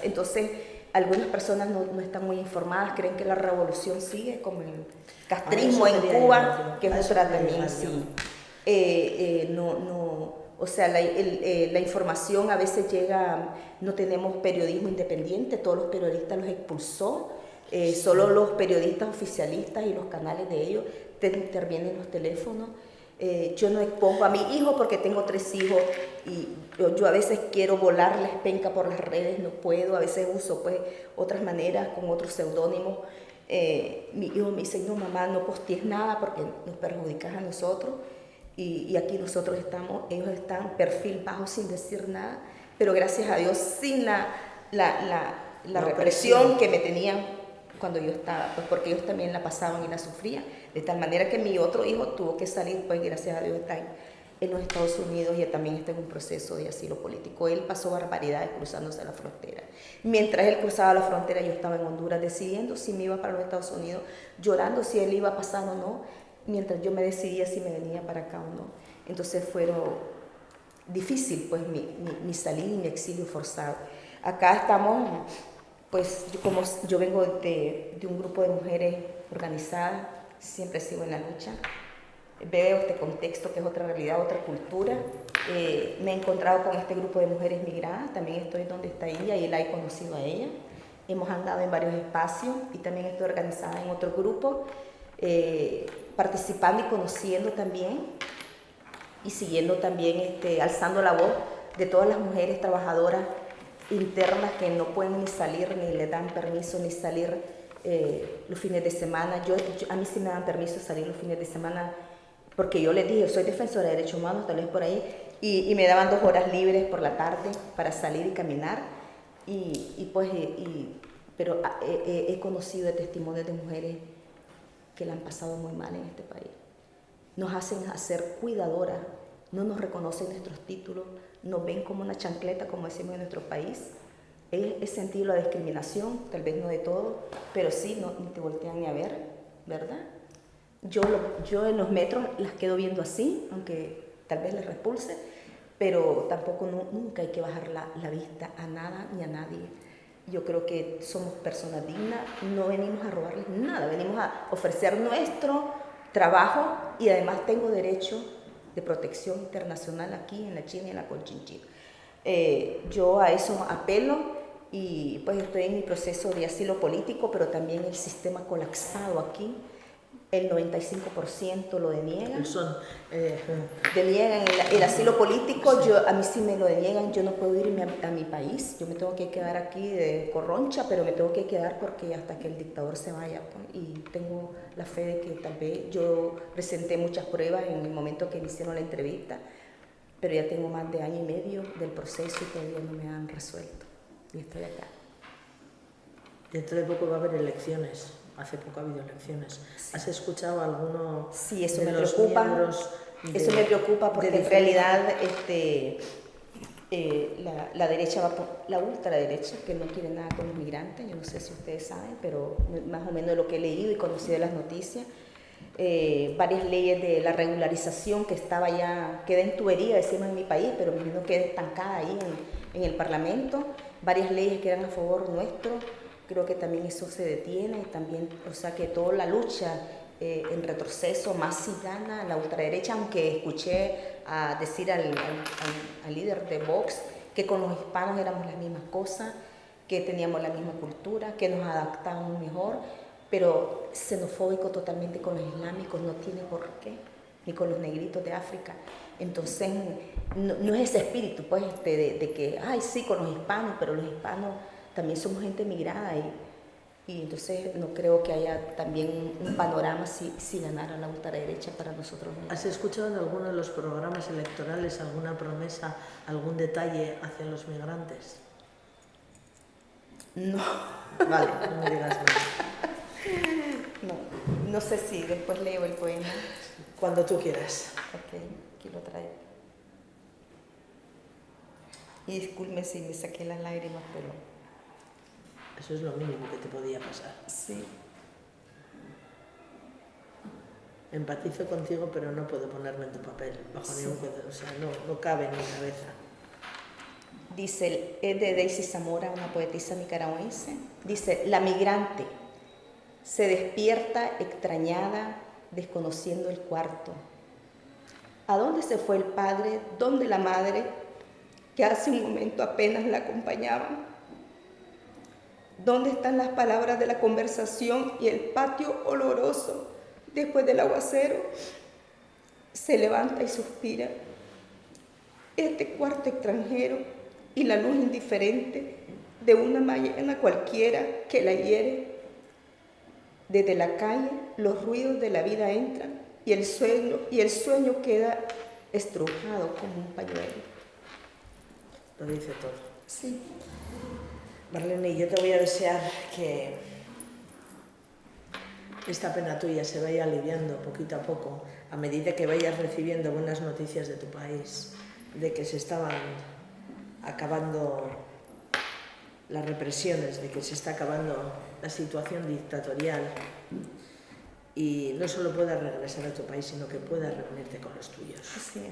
Entonces, algunas personas no están muy informadas, creen que la revolución sigue, como el castrismo en Cuba, que es otra también, sí. O sea, la información a veces llega, no tenemos periodismo independiente, todos los periodistas los expulsó, solo los periodistas oficialistas y los canales de ellos intervienen los teléfonos. Yo no expongo a mi hijo porque tengo 3 hijos y yo a veces quiero volarles penca por las redes, no puedo, a veces uso pues otras maneras con otros seudónimos. Mi hijo me dice, no mamá, no postees nada porque nos perjudicas a nosotros y aquí nosotros estamos, ellos están perfil bajo sin decir nada, pero gracias a Dios sin la represión que me tenían cuando yo estaba, pues porque ellos también la pasaban y la sufrían, de tal manera que mi otro hijo tuvo que salir, pues gracias a Dios está en los Estados Unidos y también está en un proceso de asilo político. Él pasó barbaridades cruzándose la frontera. Mientras él cruzaba la frontera, yo estaba en Honduras decidiendo si me iba para los Estados Unidos, llorando si él iba a pasar o no, mientras yo me decidía si me venía para acá o no. Entonces fueron difícil, pues, mi salida y mi exilio forzado. Acá estamos... Pues como yo vengo de un grupo de mujeres organizadas, siempre sigo en la lucha, veo este contexto que es otra realidad, otra cultura. Me he encontrado con este grupo de mujeres migradas, también estoy donde está ella y la he conocido a ella. hemos andado en varios espacios y también estoy organizada en otro grupo, participando y conociendo también y siguiendo también, alzando la voz de todas las mujeres trabajadoras internas que no pueden ni salir, ni le dan permiso ni salir los fines de semana. A mí sí me dan permiso salir los fines de semana porque yo les dije, soy defensora de derechos humanos, tal vez por ahí, y me daban 2 horas libres por la tarde para salir y caminar. Pero he conocido de testimonios de mujeres que la han pasado muy mal en este país. Nos hacen ser cuidadoras, no nos reconocen nuestros títulos, nos ven como una chancleta, como decimos en nuestro país. He sentido la discriminación, tal vez no de todo, pero sí, ni te voltean ni a ver, ¿verdad? Yo en los metros las quedo viendo así, aunque tal vez les repulse, pero tampoco nunca hay que bajar la vista a nada ni a nadie. Yo creo que somos personas dignas, no venimos a robarles nada, venimos a ofrecer nuestro trabajo y además tengo derecho de protección internacional aquí en la China y en la Conchinchina. Yo a eso apelo y pues estoy en mi proceso de asilo político, pero también el sistema colapsado aquí. El 95% lo deniegan. Deniegan el asilo político, a mí sí me lo deniegan, yo no puedo irme a mi país, yo me tengo que quedar aquí de Corroncha, pero me tengo que quedar porque hasta que el dictador se vaya, pues, y tengo la fe de que tal vez yo presenté muchas pruebas en el momento que me hicieron la entrevista, pero ya tengo más de 1 año y medio del proceso y todavía no me han resuelto, y estoy acá. Dentro de poco va a haber elecciones. Hace poco ha habido elecciones. ¿Has escuchado alguno sí, eso de me los preocupa. miembros Eso me preocupa porque en realidad la derecha va por la ultraderecha, que no quiere nada con los migrantes. Yo no sé si ustedes saben, pero más o menos de lo que he leído y conocido de las noticias, varias leyes de la regularización que queda en tubería, decimos en mi país, pero me imagino que queda estancada ahí en el Parlamento. Varias leyes que eran a favor nuestro. Creo que también eso se detiene, también, o sea que toda la lucha en retroceso, más si gana la ultraderecha, aunque escuché decir al líder de Vox que con los hispanos éramos las mismas cosas, que teníamos la misma cultura, que nos adaptábamos mejor, pero xenofóbico totalmente con los islámicos, no tiene por qué, ni con los negritos de África. Entonces, no es ese espíritu, pues, de que, ay, sí, con los hispanos, pero los hispanos también somos gente migrada y entonces no creo que haya también un panorama si ganara la ultraderecha para nosotros. ¿Has escuchado en alguno de los programas electorales alguna promesa, algún detalle hacia los migrantes? No. Vale, no me digas nada. No sé si después leo el poema. Cuando tú quieras. Ok, aquí lo traigo. Y disculpe si me saqué las lágrimas, pero... Eso es lo mínimo que te podía pasar. Sí. Empatizo contigo, pero no puedo ponerme en tu papel bajo ningún concepto. O sea, no cabe en mi cabeza. Dice, es de Daisy Zamora, una poetisa nicaragüense. Dice, la migrante se despierta extrañada, desconociendo el cuarto. ¿A dónde se fue el padre? ¿Dónde la madre? Que hace un momento apenas la acompañaban. ¿Dónde están las palabras de la conversación y el patio oloroso después del aguacero? Se levanta y suspira. Este cuarto extranjero y la luz indiferente de una mañana cualquiera que la hiere. Desde la calle los ruidos de la vida entran y el sueño queda estrujado como un pañuelo. Lo dice todo. Sí. Marlene, yo te voy a desear que esta pena tuya se vaya aliviando poquito a poco a medida que vayas recibiendo buenas noticias de tu país, de que se estaban acabando las represiones, de que se está acabando la situación dictatorial y no solo puedas regresar a tu país, sino que puedas reunirte con los tuyos. Sí.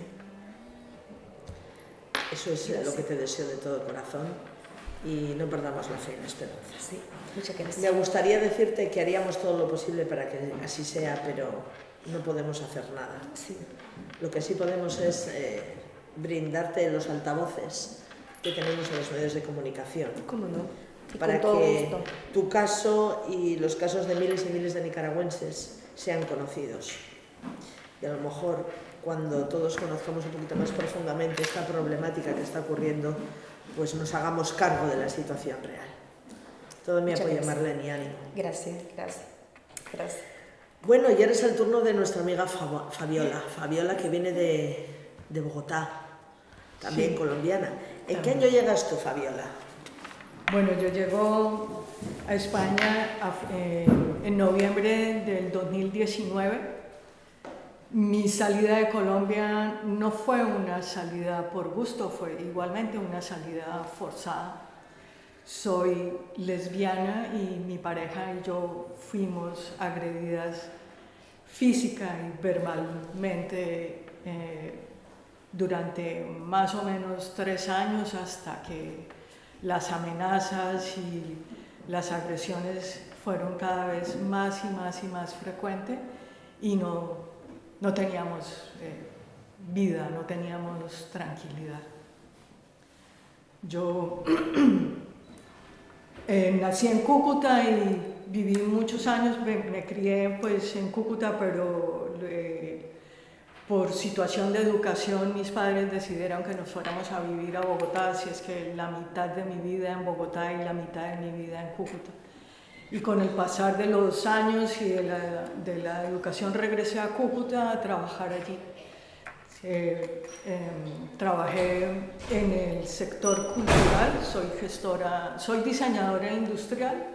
Eso es lo que te deseo de todo corazón. Y no perdamos la fe y la esperanza. Sí, muchas gracias. Me gustaría decirte que haríamos todo lo posible para que así sea, pero no podemos hacer nada. Sí. Lo que sí podemos es brindarte los altavoces que tenemos en los medios de comunicación. ¿Cómo no? para con todo que gusto. tu caso y los casos de miles y miles de nicaragüenses sean conocidos. Y a lo mejor, cuando todos conozcamos un poquito más profundamente esta problemática que está ocurriendo, pues nos hagamos cargo de la situación real. Todo mi Muchas apoyo, gracias. Marlene, y ánimo. Gracias, gracias, gracias. Bueno, y ahora es el turno de nuestra amiga Fabiola. Fabiola, que viene de Bogotá, también Sí, colombiana. ¿En qué también. año llegas tú, Fabiola? Bueno, yo llego a España en noviembre del 2019. Mi salida de Colombia no fue una salida por gusto, fue igualmente una salida forzada. Soy lesbiana y mi pareja y yo fuimos agredidas física y verbalmente durante más o menos 3 años, hasta que las amenazas y las agresiones fueron cada vez más y más y más frecuentes y no teníamos vida, no teníamos tranquilidad. Yo nací en Cúcuta y viví muchos años, me crié pues en Cúcuta, pero por situación de educación mis padres decidieron que nos fuéramos a vivir a Bogotá, así es que la mitad de mi vida en Bogotá y la mitad de mi vida en Cúcuta. Y con el pasar de los años y de la educación regresé a Cúcuta a trabajar allí. Trabajé en el sector cultural, soy diseñadora industrial,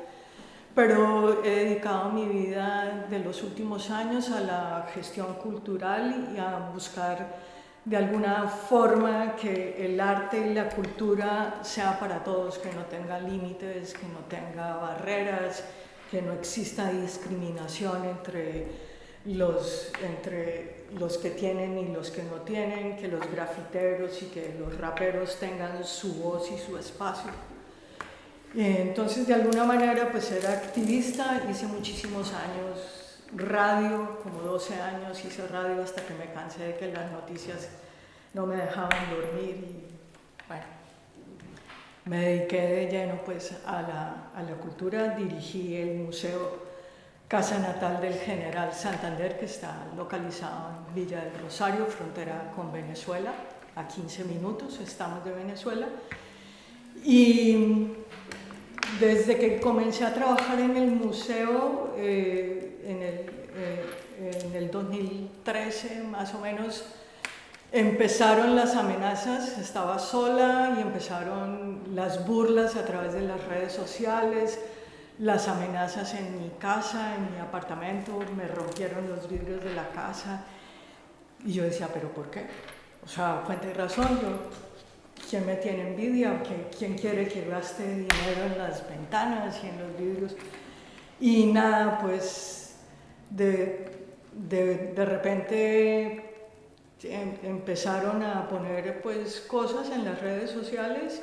pero he dedicado mi vida de los últimos años a la gestión cultural y a buscar de alguna forma que el arte y la cultura sea para todos, que no tenga límites, que no tenga barreras, que no exista discriminación entre los que tienen y los que no tienen, que los grafiteros y que los raperos tengan su voz y su espacio. Entonces, de alguna manera, pues era activista, hice muchísimos años radio, como 12 años hice radio hasta que me cansé de que las noticias no me dejaban dormir y bueno, me dediqué de lleno pues a la cultura. Dirigí el Museo Casa Natal del General Santander, que está localizado en Villa del Rosario, frontera con Venezuela, a 15 minutos estamos de Venezuela. Y desde que comencé a trabajar en el museo, en el 2013 más o menos, empezaron las amenazas. Estaba sola y empezaron las burlas a través de las redes sociales, las amenazas en mi casa, en mi apartamento, me rompieron los vidrios de la casa y yo decía, ¿pero por qué? O sea, fuente de razón, ¿quién me tiene envidia? ¿Quién quiere que gaste dinero en las ventanas y en los vidrios? Y nada, pues de repente empezaron a poner pues cosas en las redes sociales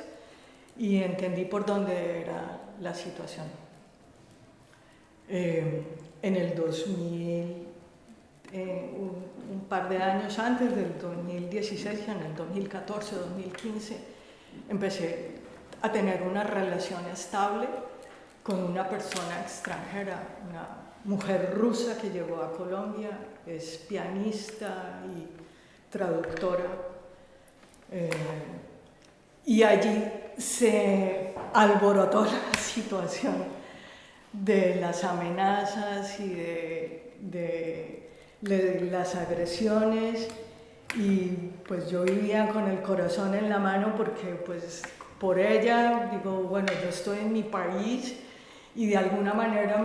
y entendí por dónde era la situación. En el 2000, un par de años antes del 2016, en el 2014, 2015, empecé a tener una relación estable con una persona extranjera, una mujer rusa que llegó a Colombia, es pianista y traductora. Y allí se alborotó la situación de las amenazas y de las agresiones, y pues yo vivía con el corazón en la mano porque pues por ella digo, bueno, yo estoy en mi país y de alguna manera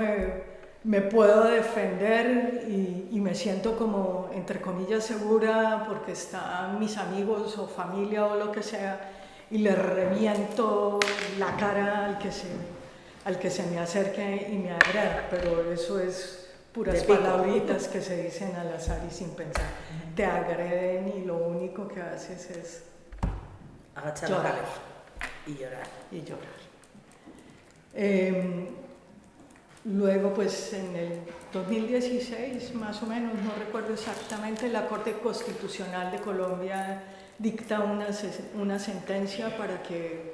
me puedo defender y me siento como, entre comillas, segura porque están mis amigos o familia o lo que sea y le reviento la cara al que se me acerque y me agreda, pero eso es puras palabritas que se dicen al azar y sin pensar. Te agreden y lo único que haces es Agachar la cabeza y llorar. Y llorar. Luego, pues en el 2016, más o menos, no recuerdo exactamente, la Corte Constitucional de Colombia dicta una sentencia para que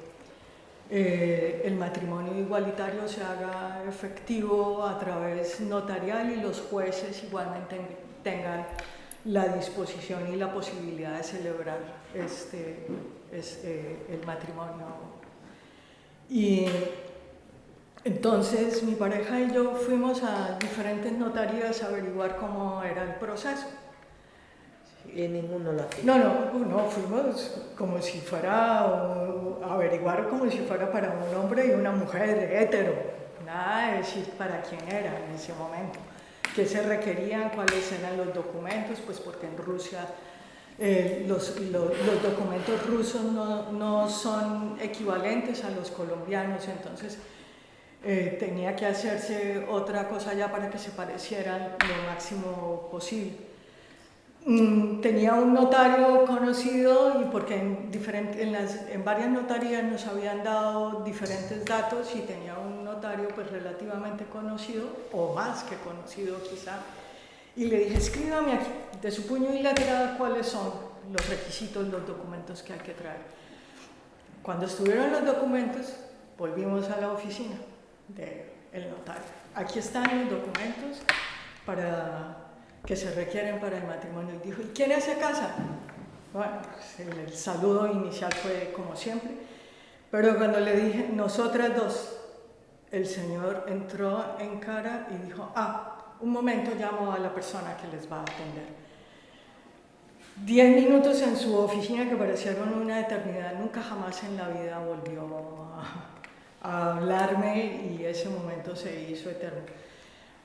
el matrimonio igualitario se haga efectivo a través notarial y los jueces igualmente tengan la disposición y la posibilidad de celebrar el matrimonio. Y entonces mi pareja y yo fuimos a diferentes notarías a averiguar cómo era el proceso. Y ninguno lo hacía. No, fuimos como si fuera a averiguar como si fuera para un hombre y una mujer hetero, nada de decir para quién era en ese momento, qué se requerían, cuáles eran los documentos, pues porque en Rusia los documentos rusos no son equivalentes a los colombianos, entonces tenía que hacerse otra cosa ya para que se parecieran lo máximo posible. Tenía un notario conocido y porque en varias notarías nos habían dado diferentes datos y tenía un notario pues relativamente conocido o más que conocido quizá, y le dije escríbame aquí de su puño y letra cuáles son los requisitos, los documentos que hay que traer. Cuando estuvieron los documentos volvimos a la oficina del notario. Aquí están los documentos que se requieren para el matrimonio. Y dijo, ¿y quién se casa? Bueno, pues el saludo inicial fue como siempre, pero cuando le dije, nosotras dos, el señor entró en cara y dijo, un momento, llamo a la persona que les va a atender. 10 minutos en su oficina que parecieron una eternidad, nunca jamás en la vida volvió a hablarme y ese momento se hizo eterno.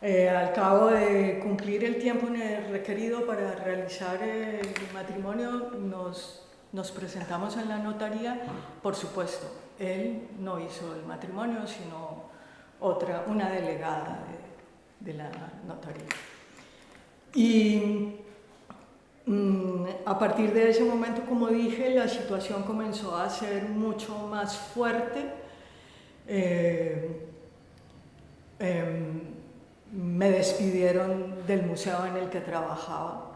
Al cabo de cumplir el tiempo requerido para realizar el matrimonio, nos presentamos en la notaría. Por supuesto, él no hizo el matrimonio, sino una delegada de la notaría. Y a partir de ese momento, como dije, la situación comenzó a ser mucho más fuerte. Me despidieron del museo en el que trabajaba.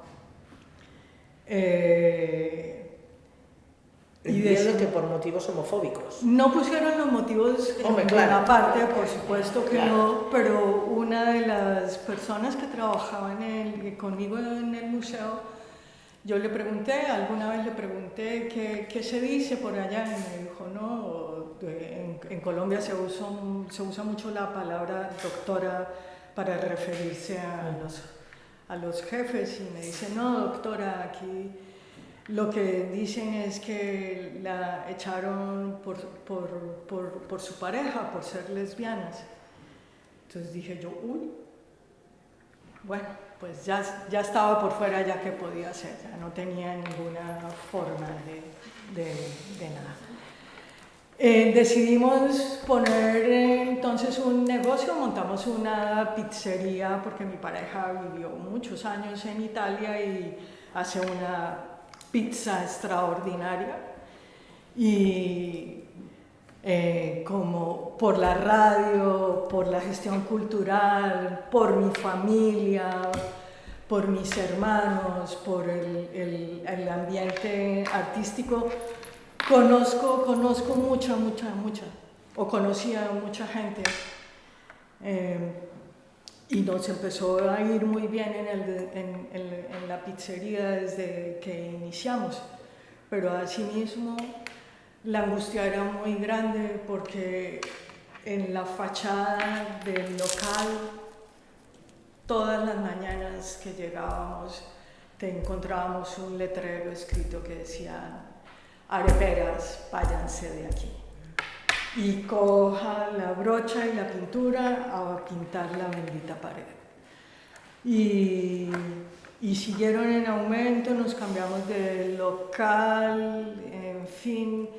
Entiendo que por motivos homofóbicos. No pusieron los motivos en ninguna parte, por supuesto que no, pero una de las personas que trabajaba conmigo en el museo, yo le pregunté, alguna vez le pregunté qué se dice por allá y me dijo, no, en Colombia se usa mucho la palabra doctora para referirse a los jefes y me dice, no doctora, aquí lo que dicen es que la echaron por su pareja, por ser lesbianas. Entonces dije yo, bueno, pues ya estaba por fuera, ya que podía hacer, ya no tenía ninguna forma de nada. Decidimos poner entonces un negocio, montamos una pizzería porque mi pareja vivió muchos años en Italia y hace una pizza extraordinaria y como por la radio, por la gestión cultural, por mi familia, por mis hermanos, por el ambiente artístico, conozco mucha, o conocía a mucha gente y nos empezó a ir muy bien en la pizzería desde que iniciamos, pero asimismo la angustia era muy grande porque en la fachada del local todas las mañanas que llegábamos te encontrábamos un letrero escrito que decía areperas, váyanse de aquí. Y coja la brocha y la pintura a pintar la bendita pared. Y siguieron en aumento, nos cambiamos de local, en fin,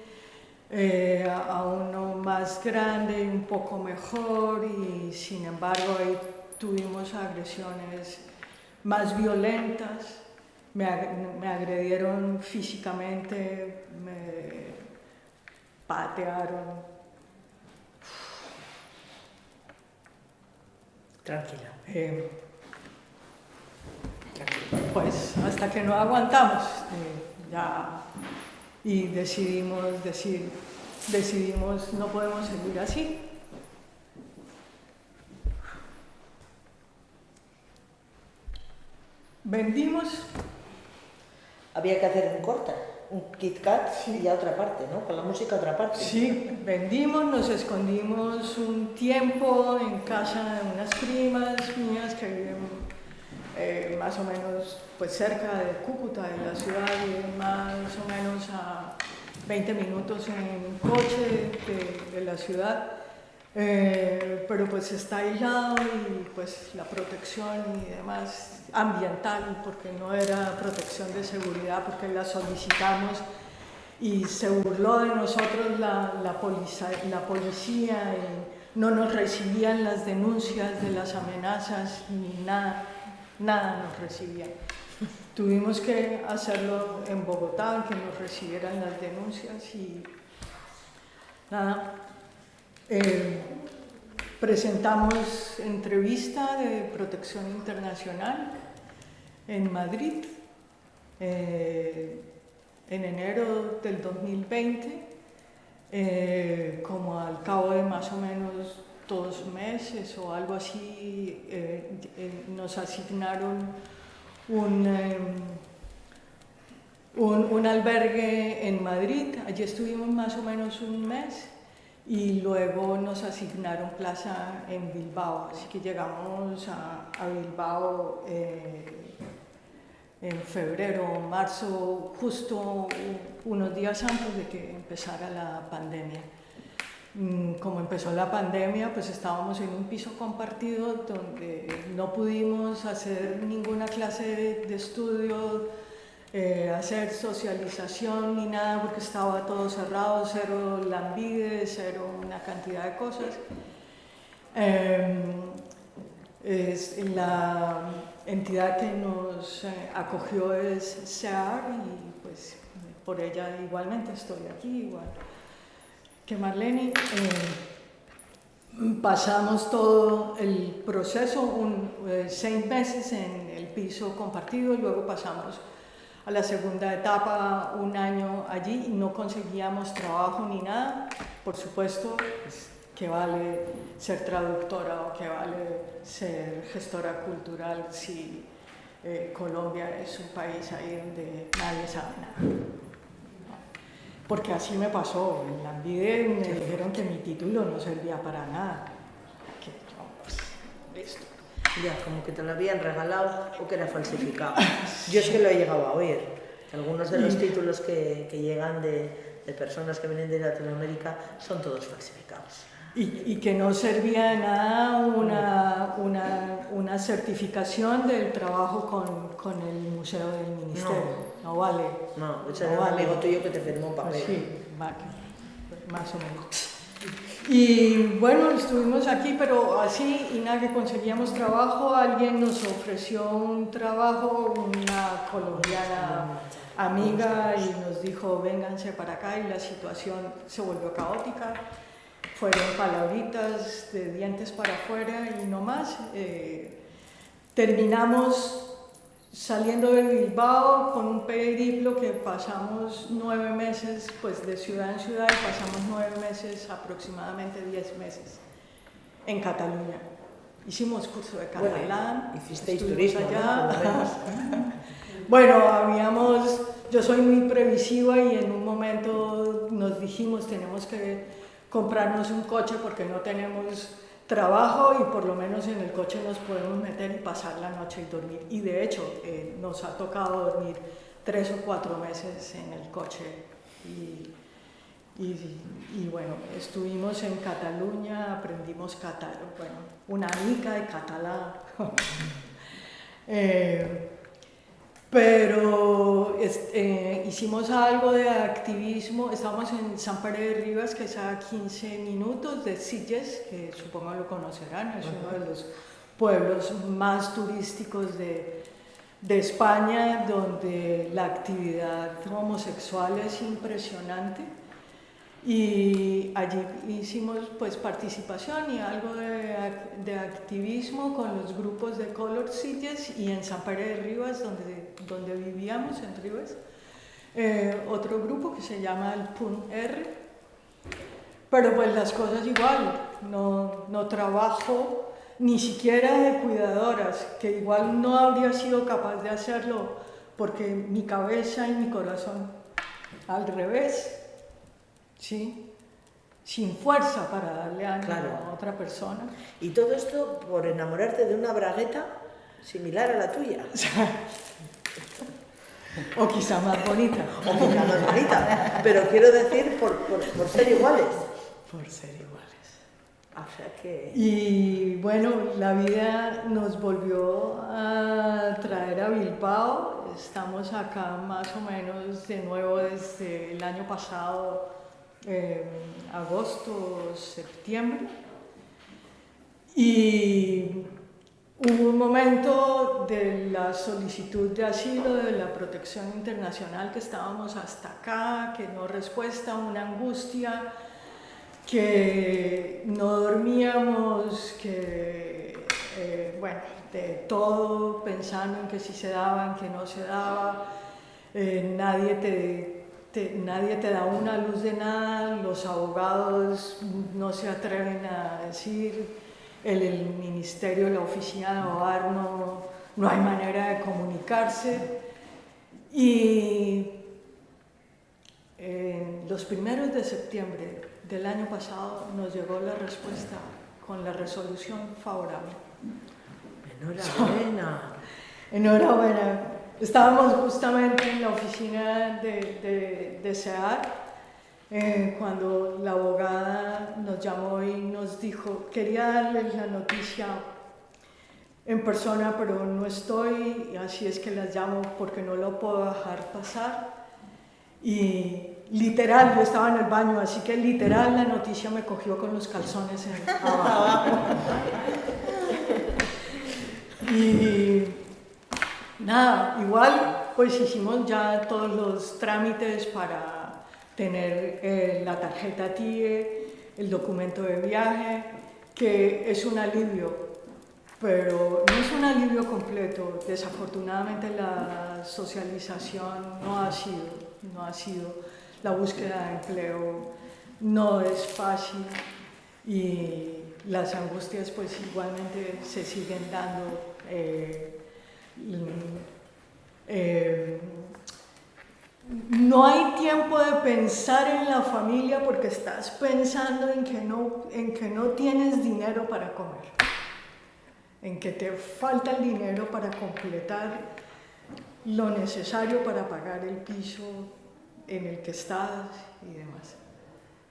a uno más grande y un poco mejor, y sin embargo ahí tuvimos agresiones más violentas. Me agredieron físicamente, me patearon. Tranquila. Pues hasta que no aguantamos y decidimos decir, decidimos no podemos seguir así. Vendimos. Había que hacer un corte, un Kit Kat y a otra parte, ¿no? Con la música a otra parte. Sí, vendimos, nos escondimos un tiempo en casa de unas primas mías que viven más o menos pues cerca de Cúcuta, de la ciudad, y más o menos a 20 minutos en coche de la ciudad. Pero pues está aislado y pues la protección y demás ambiental, porque no era protección de seguridad, porque la solicitamos y se burló de nosotros la policía, y no nos recibían las denuncias de las amenazas ni nada nos recibían. Tuvimos que hacerlo en Bogotá, que nos recibieran las denuncias y nada. Presentamos entrevista de protección internacional en Madrid en enero del 2020, como al cabo de más o menos 2 meses o algo así, nos asignaron un albergue en Madrid. Allí estuvimos más o menos un mes. Y luego nos asignaron plaza en Bilbao, así que llegamos a Bilbao en febrero o marzo, justo unos días antes de que empezara la pandemia. Como empezó la pandemia, pues estábamos en un piso compartido donde no pudimos hacer ninguna clase de estudio, hacer socialización ni nada, porque estaba todo cerrado, 0 Lambide, 0 una cantidad de cosas. La entidad que nos acogió es SEAR y pues por ella igualmente estoy aquí, igual que Marlene. Pasamos todo el proceso, 6 meses en el piso compartido, y luego pasamos a la segunda etapa, 1 año allí, y no conseguíamos trabajo ni nada. Por supuesto, pues, ¿qué vale ser traductora o qué vale ser gestora cultural si Colombia es un país ahí donde nadie sabe nada? Porque así me pasó, en Lambide me dijeron que mi título no servía para nada. Que yo, pues, listo. Ya, como que te lo habían regalado o que era falsificado. Yo es que lo he llegado a oír. Algunos de los títulos que llegan de personas que vienen de Latinoamérica son todos falsificados. Y que no servía de nada una certificación del trabajo con el Museo del Ministerio. No vale. No, de hecho era un amigo tuyo que te firmó un papel. Pues sí, más o menos. Y bueno, estuvimos aquí, pero así, y nada que conseguíamos trabajo. Alguien nos ofreció un trabajo, una colombiana amiga, y nos dijo, vénganse para acá, y la situación se volvió caótica. Fueron palabritas de dientes para afuera y no más. Terminamos saliendo de Bilbao con un periplo que pasamos 9 meses, pues de ciudad en ciudad, y pasamos 9 meses, aproximadamente 10 meses, en Cataluña. Hicimos curso de catalán. Bueno, hicisteis turismo allá. ¿No? Bueno, yo soy muy previsiva, y en un momento nos dijimos, tenemos que comprarnos un coche porque no tenemos trabajo, y por lo menos en el coche nos podemos meter y pasar la noche y dormir. Y de hecho nos ha tocado dormir 3 o 4 meses en el coche. Y bueno, estuvimos en Cataluña, aprendimos catalán, bueno, una mica de catalán. Pero hicimos algo de activismo. Estábamos en Sant Pere de Ribes, que es a 15 minutos de Sitges, que supongo lo conocerán, es uno de los pueblos más turísticos de España, donde la actividad homosexual es impresionante. Y allí hicimos pues participación y algo de activismo con los grupos de Color Sitges, y en Sant Pere de Ribes, donde vivíamos, en Ribes, otro grupo que se llama el Punt R, pero pues las cosas igual, no trabajo ni siquiera de cuidadoras, que igual no habría sido capaz de hacerlo porque mi cabeza y mi corazón al revés, ¿sí? Sin fuerza para darle ánimo a otra persona. Y todo esto por enamorarte de una bragueta similar a la tuya. O quizá más bonita. O quizá más bonita. Pero quiero decir por ser iguales. Por ser iguales. O sea que... Y bueno, la vida nos volvió a traer a Bilbao. Estamos acá más o menos de nuevo desde el año pasado, agosto, septiembre. Y hubo un momento de la solicitud de asilo, de la protección internacional, que estábamos hasta acá, que no respuesta, una angustia, que no dormíamos, que, bueno, de todo, pensando en que si se daba, en que no se daba, nadie te da una luz de nada, los abogados no se atreven a decir, el ministerio, la oficina de hogar no hay manera de comunicarse. Y los primeros de septiembre del año pasado nos llegó la respuesta con la resolución favorable. Enhorabuena. Enhorabuena. Estábamos justamente en la oficina de SEAR cuando la abogada nos llamó y nos dijo, quería darles la noticia en persona, pero no estoy, así es que las llamo porque no lo puedo dejar pasar. Y literal, yo estaba en el baño, así que literal la noticia me cogió con los calzones abajo. Y nada, igual pues hicimos ya todos los trámites para tener la tarjeta TIE, el documento de viaje, que es un alivio, pero no es un alivio completo. Desafortunadamente la socialización no ha sido, la búsqueda de empleo no es fácil y las angustias pues igualmente se siguen dando. No hay tiempo de pensar en la familia porque estás pensando en que no tienes dinero para comer, en que te falta el dinero para completar lo necesario para pagar el piso en el que estás y demás.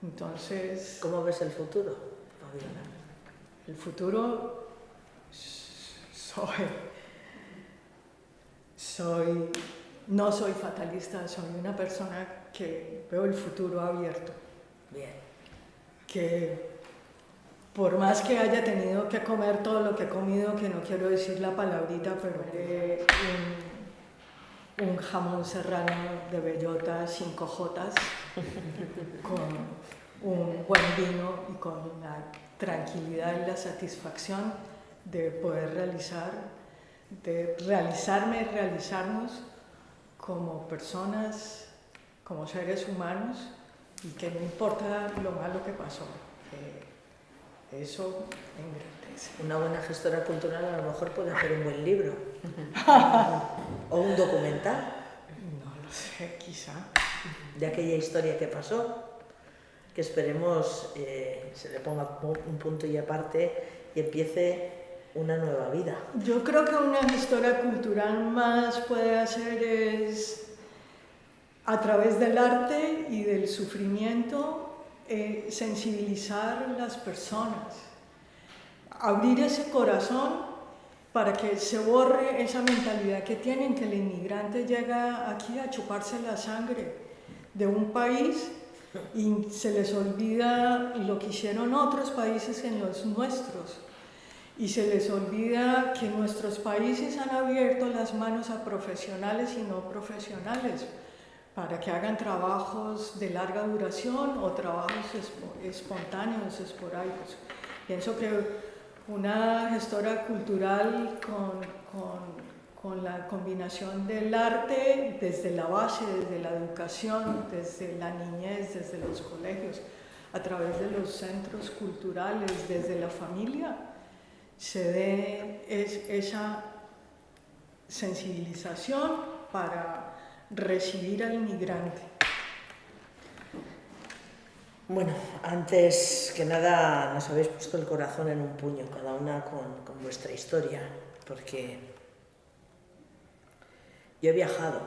Entonces, ¿cómo ves el futuro, Fabiola? El futuro no soy fatalista, soy una persona que veo el futuro abierto. Bien. Que por más que haya tenido que comer todo lo que he comido, que no quiero decir la palabrita, pero un jamón serrano de bellota sin cojotas, con un buen vino y con la tranquilidad y la satisfacción de poder realizarme y realizarnos como personas, como seres humanos, y que no importa lo malo que pasó, eso engrandece. Una buena gestora cultural a lo mejor puede hacer un buen libro o un documental. No lo sé, quizá. De aquella historia que pasó, que esperemos se le ponga un punto y aparte y empiece una nueva vida. Yo creo que una gestora cultural más puede hacer es, a través del arte y del sufrimiento, sensibilizar a las personas, abrir ese corazón para que se borre esa mentalidad que tienen, que el inmigrante llega aquí a chuparse la sangre de un país y se les olvida lo que hicieron otros países en los nuestros. Y se les olvida que nuestros países han abierto las manos a profesionales y no profesionales para que hagan trabajos de larga duración o trabajos espontáneos, esporádicos. Pienso que una gestora cultural con la combinación del arte desde la base, desde la educación, desde la niñez, desde los colegios, a través de los centros culturales, desde la familia, se dé esa sensibilización para recibir al inmigrante. Bueno, antes que nada nos habéis puesto el corazón en un puño, cada una con vuestra historia, porque yo he viajado,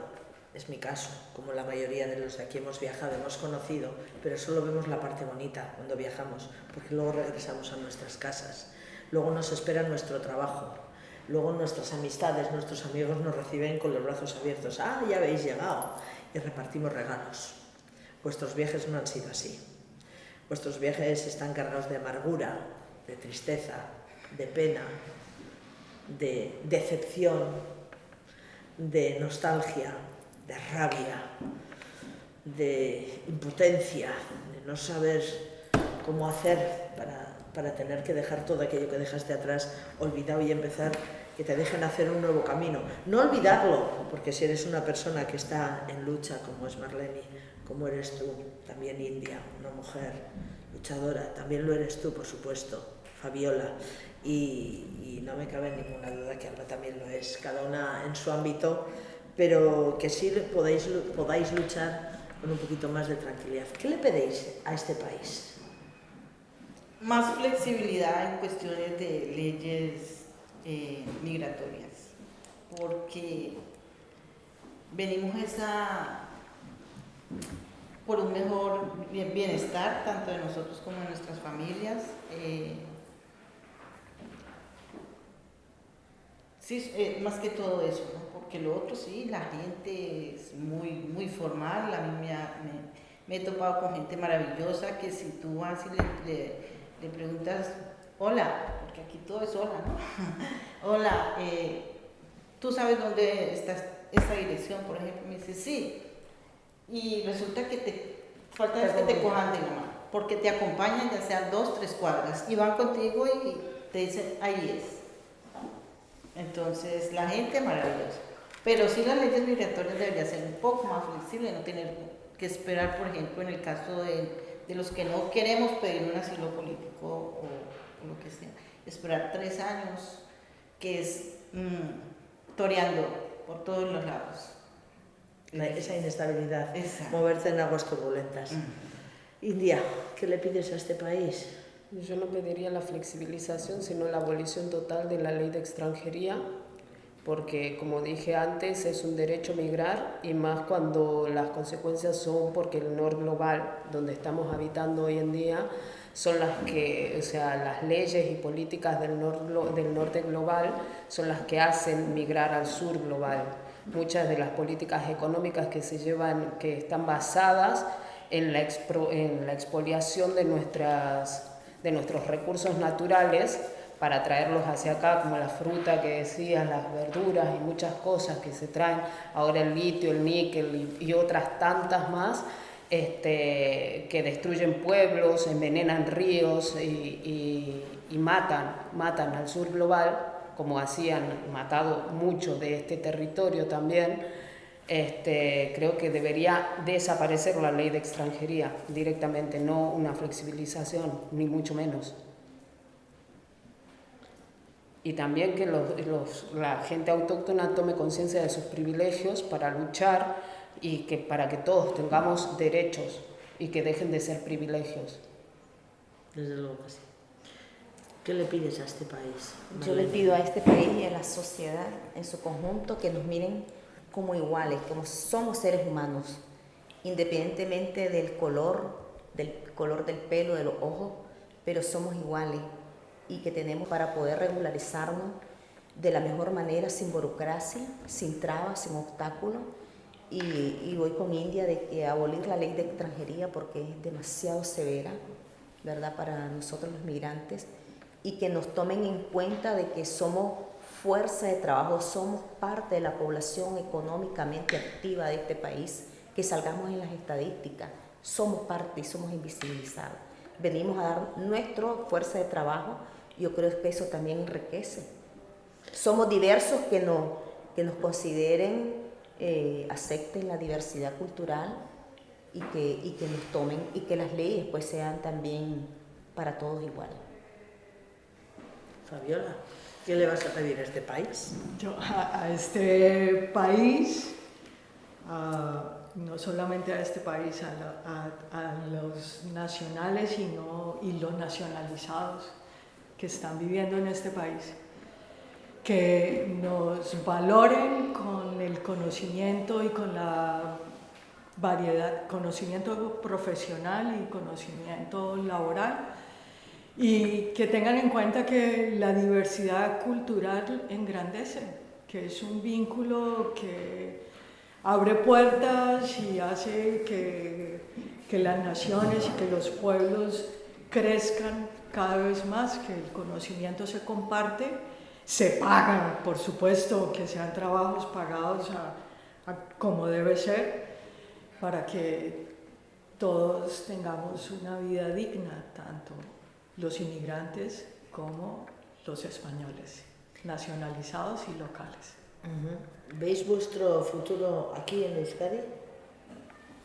es mi caso, como la mayoría de los de aquí hemos viajado, hemos conocido, pero solo vemos la parte bonita cuando viajamos, porque luego regresamos a nuestras casas, luego nos espera nuestro trabajo, luego nuestras amistades, nuestros amigos nos reciben con los brazos abiertos, ¡ah, ya habéis llegado! Y repartimos regalos. Vuestros viajes no han sido así. Vuestros viajes están cargados de amargura, de tristeza, de pena, de decepción, de nostalgia, de rabia, de impotencia, de no saber cómo hacer para tener que dejar todo aquello que dejaste atrás olvidado y empezar, que te dejen hacer un nuevo camino. No olvidarlo, porque si eres una persona que está en lucha, como es Marlene, como eres tú, también India, una mujer luchadora, también lo eres tú, por supuesto, Fabiola, y no me cabe ninguna duda que Alba también lo es, cada una en su ámbito, pero que sí podáis luchar con un poquito más de tranquilidad. ¿Qué le pedís a este país? Más flexibilidad en cuestiones de leyes migratorias, porque venimos por un mejor bienestar tanto de nosotros como de nuestras familias. Sí, más que todo eso, ¿no? Porque lo otro sí, la gente es muy formal. A mí me he topado con gente maravillosa que si tú vas y le preguntas, hola, porque aquí todo es hola, ¿no? Hola, ¿tú sabes dónde está esta dirección, por ejemplo? Me dice, sí. Y resulta que falta es que te cojan de la mano, porque te acompañan ya sea 2, 3 cuadras y van contigo y te dicen, ahí es. Entonces, la gente maravillosa. Pero sí las leyes migratorias deberían ser un poco más flexibles, no tener que esperar, por ejemplo, en el caso de los que no queremos pedir un asilo político o lo que sea, esperar 3 años, que es toreando por todos los lados. Esa inestabilidad, Exacto. Moverte en aguas turbulentas. India, ¿qué le pides a este país? Yo no pediría la flexibilización, sino la abolición total de la ley de extranjería, porque como dije antes, es un derecho migrar, y más cuando las consecuencias son porque el norte global, donde estamos habitando hoy en día, son las que, o sea, las leyes y políticas del norte global son las que hacen migrar al sur global. Muchas de las políticas económicas que se llevan, que están basadas en la expoliación de nuestros recursos naturales para traerlos hacia acá, como la fruta que decías, las verduras y muchas cosas que se traen, ahora el litio, el níquel y otras tantas más, que destruyen pueblos, envenenan ríos y matan al sur global, como hacían matado mucho de este territorio también. Creo que debería desaparecer la ley de extranjería directamente, no una flexibilización, ni mucho menos. Y también que la gente autóctona tome conciencia de sus privilegios para luchar y para que todos tengamos derechos y que dejen de ser privilegios. Desde luego que sí. ¿Qué le pides a este país? Yo le pido a este país y a la sociedad en su conjunto que nos miren como iguales, como somos seres humanos, independientemente del color del pelo, de los ojos, pero somos iguales y que tenemos para poder regularizarnos de la mejor manera, sin burocracia, sin trabas, sin obstáculos. Y voy con India de que abolir la ley de extranjería porque es demasiado severa, ¿verdad?, para nosotros los migrantes, y que nos tomen en cuenta de que somos fuerza de trabajo, somos parte de la población económicamente activa de este país, que salgamos en las estadísticas, somos parte y somos invisibilizados. Venimos a dar nuestra fuerza de trabajo, yo creo que eso también enriquece. Somos diversos, que nos consideren, acepten la diversidad cultural y que nos tomen y que las leyes pues sean también para todos igual. Fabiola, ¿qué le vas a pedir a este país? Yo a este país, no solamente a este país, a los nacionales y los nacionalizados que están viviendo en este país, que nos valoren con el conocimiento y con la variedad, conocimiento profesional y conocimiento laboral, y que tengan en cuenta que la diversidad cultural engrandece, que es un vínculo que abre puertas y hace que las naciones y que los pueblos crezcan cada vez más, que el conocimiento se comparte, se paga, por supuesto, que sean trabajos pagados como debe ser, para que todos tengamos una vida digna, tanto los inmigrantes como los españoles, nacionalizados y locales. ¿Veis vuestro futuro aquí en Euskadi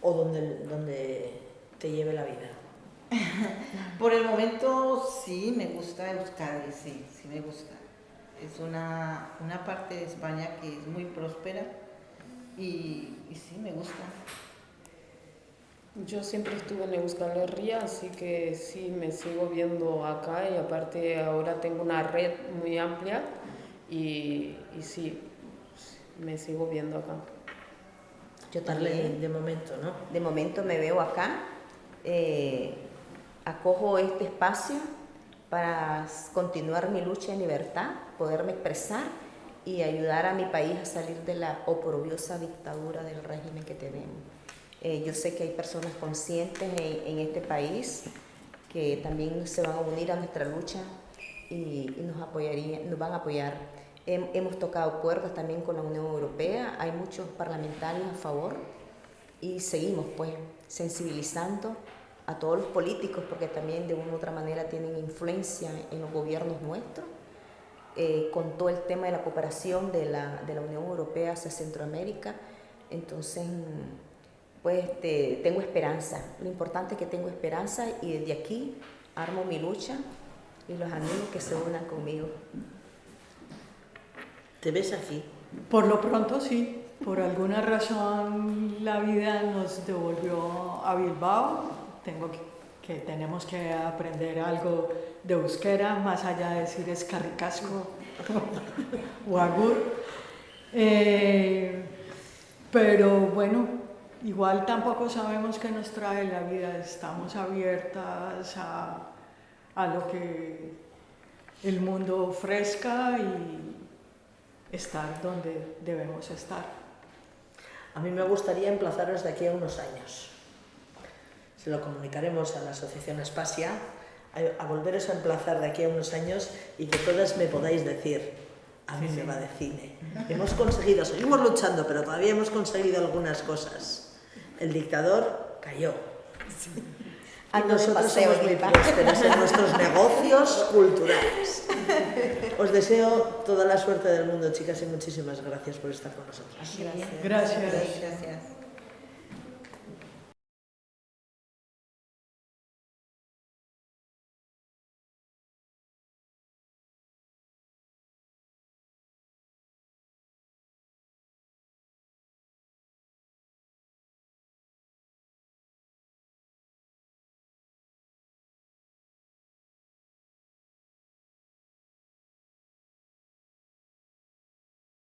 o donde te lleve la vida? Por el momento sí me gusta Euskadi, sí me gusta. Es una parte de España que es muy próspera y sí me gusta. Yo siempre estuve en Euskal Herria, así que sí, me sigo viendo acá y aparte ahora tengo una red muy amplia y sí, me sigo viendo acá. Yo Darle también, de momento, ¿no? de momento me veo acá, acojo este espacio para continuar mi lucha en libertad, poderme expresar y ayudar a mi país a salir de la oprobiosa dictadura del régimen que tenemos. Yo sé que hay personas conscientes en este país que también se van a unir a nuestra lucha y nos van a apoyar. Hemos tocado puertas también con la Unión Europea, hay muchos parlamentarios a favor y seguimos pues sensibilizando a todos los políticos porque también de una u otra manera tienen influencia en los gobiernos nuestros, con todo el tema de la cooperación de la Unión Europea hacia Centroamérica. Entonces pues tengo esperanza, lo importante es que tengo esperanza y desde aquí armo mi lucha y los amigos que se unan conmigo. ¿Te ves aquí? Por lo pronto sí, por alguna razón la vida nos devolvió a Bilbao, tenemos que aprender algo de euskera, más allá de decir escarricasco o agur, pero bueno, igual tampoco sabemos qué nos trae la vida, estamos abiertas a lo que el mundo ofrezca y estar donde debemos estar. A mí me gustaría emplazaros de aquí a unos años. Se lo comunicaremos a la Asociación Aspasia, a volveros a emplazar de aquí a unos años y que todas me podáis decir, a mí me va de cine. Hemos conseguido, seguimos luchando, pero todavía hemos conseguido algunas cosas. El dictador cayó. Y nosotros somos muy prósperos en nuestros negocios culturales. Os deseo toda la suerte del mundo, chicas, y muchísimas gracias por estar con nosotros. Gracias. Gracias. Gracias.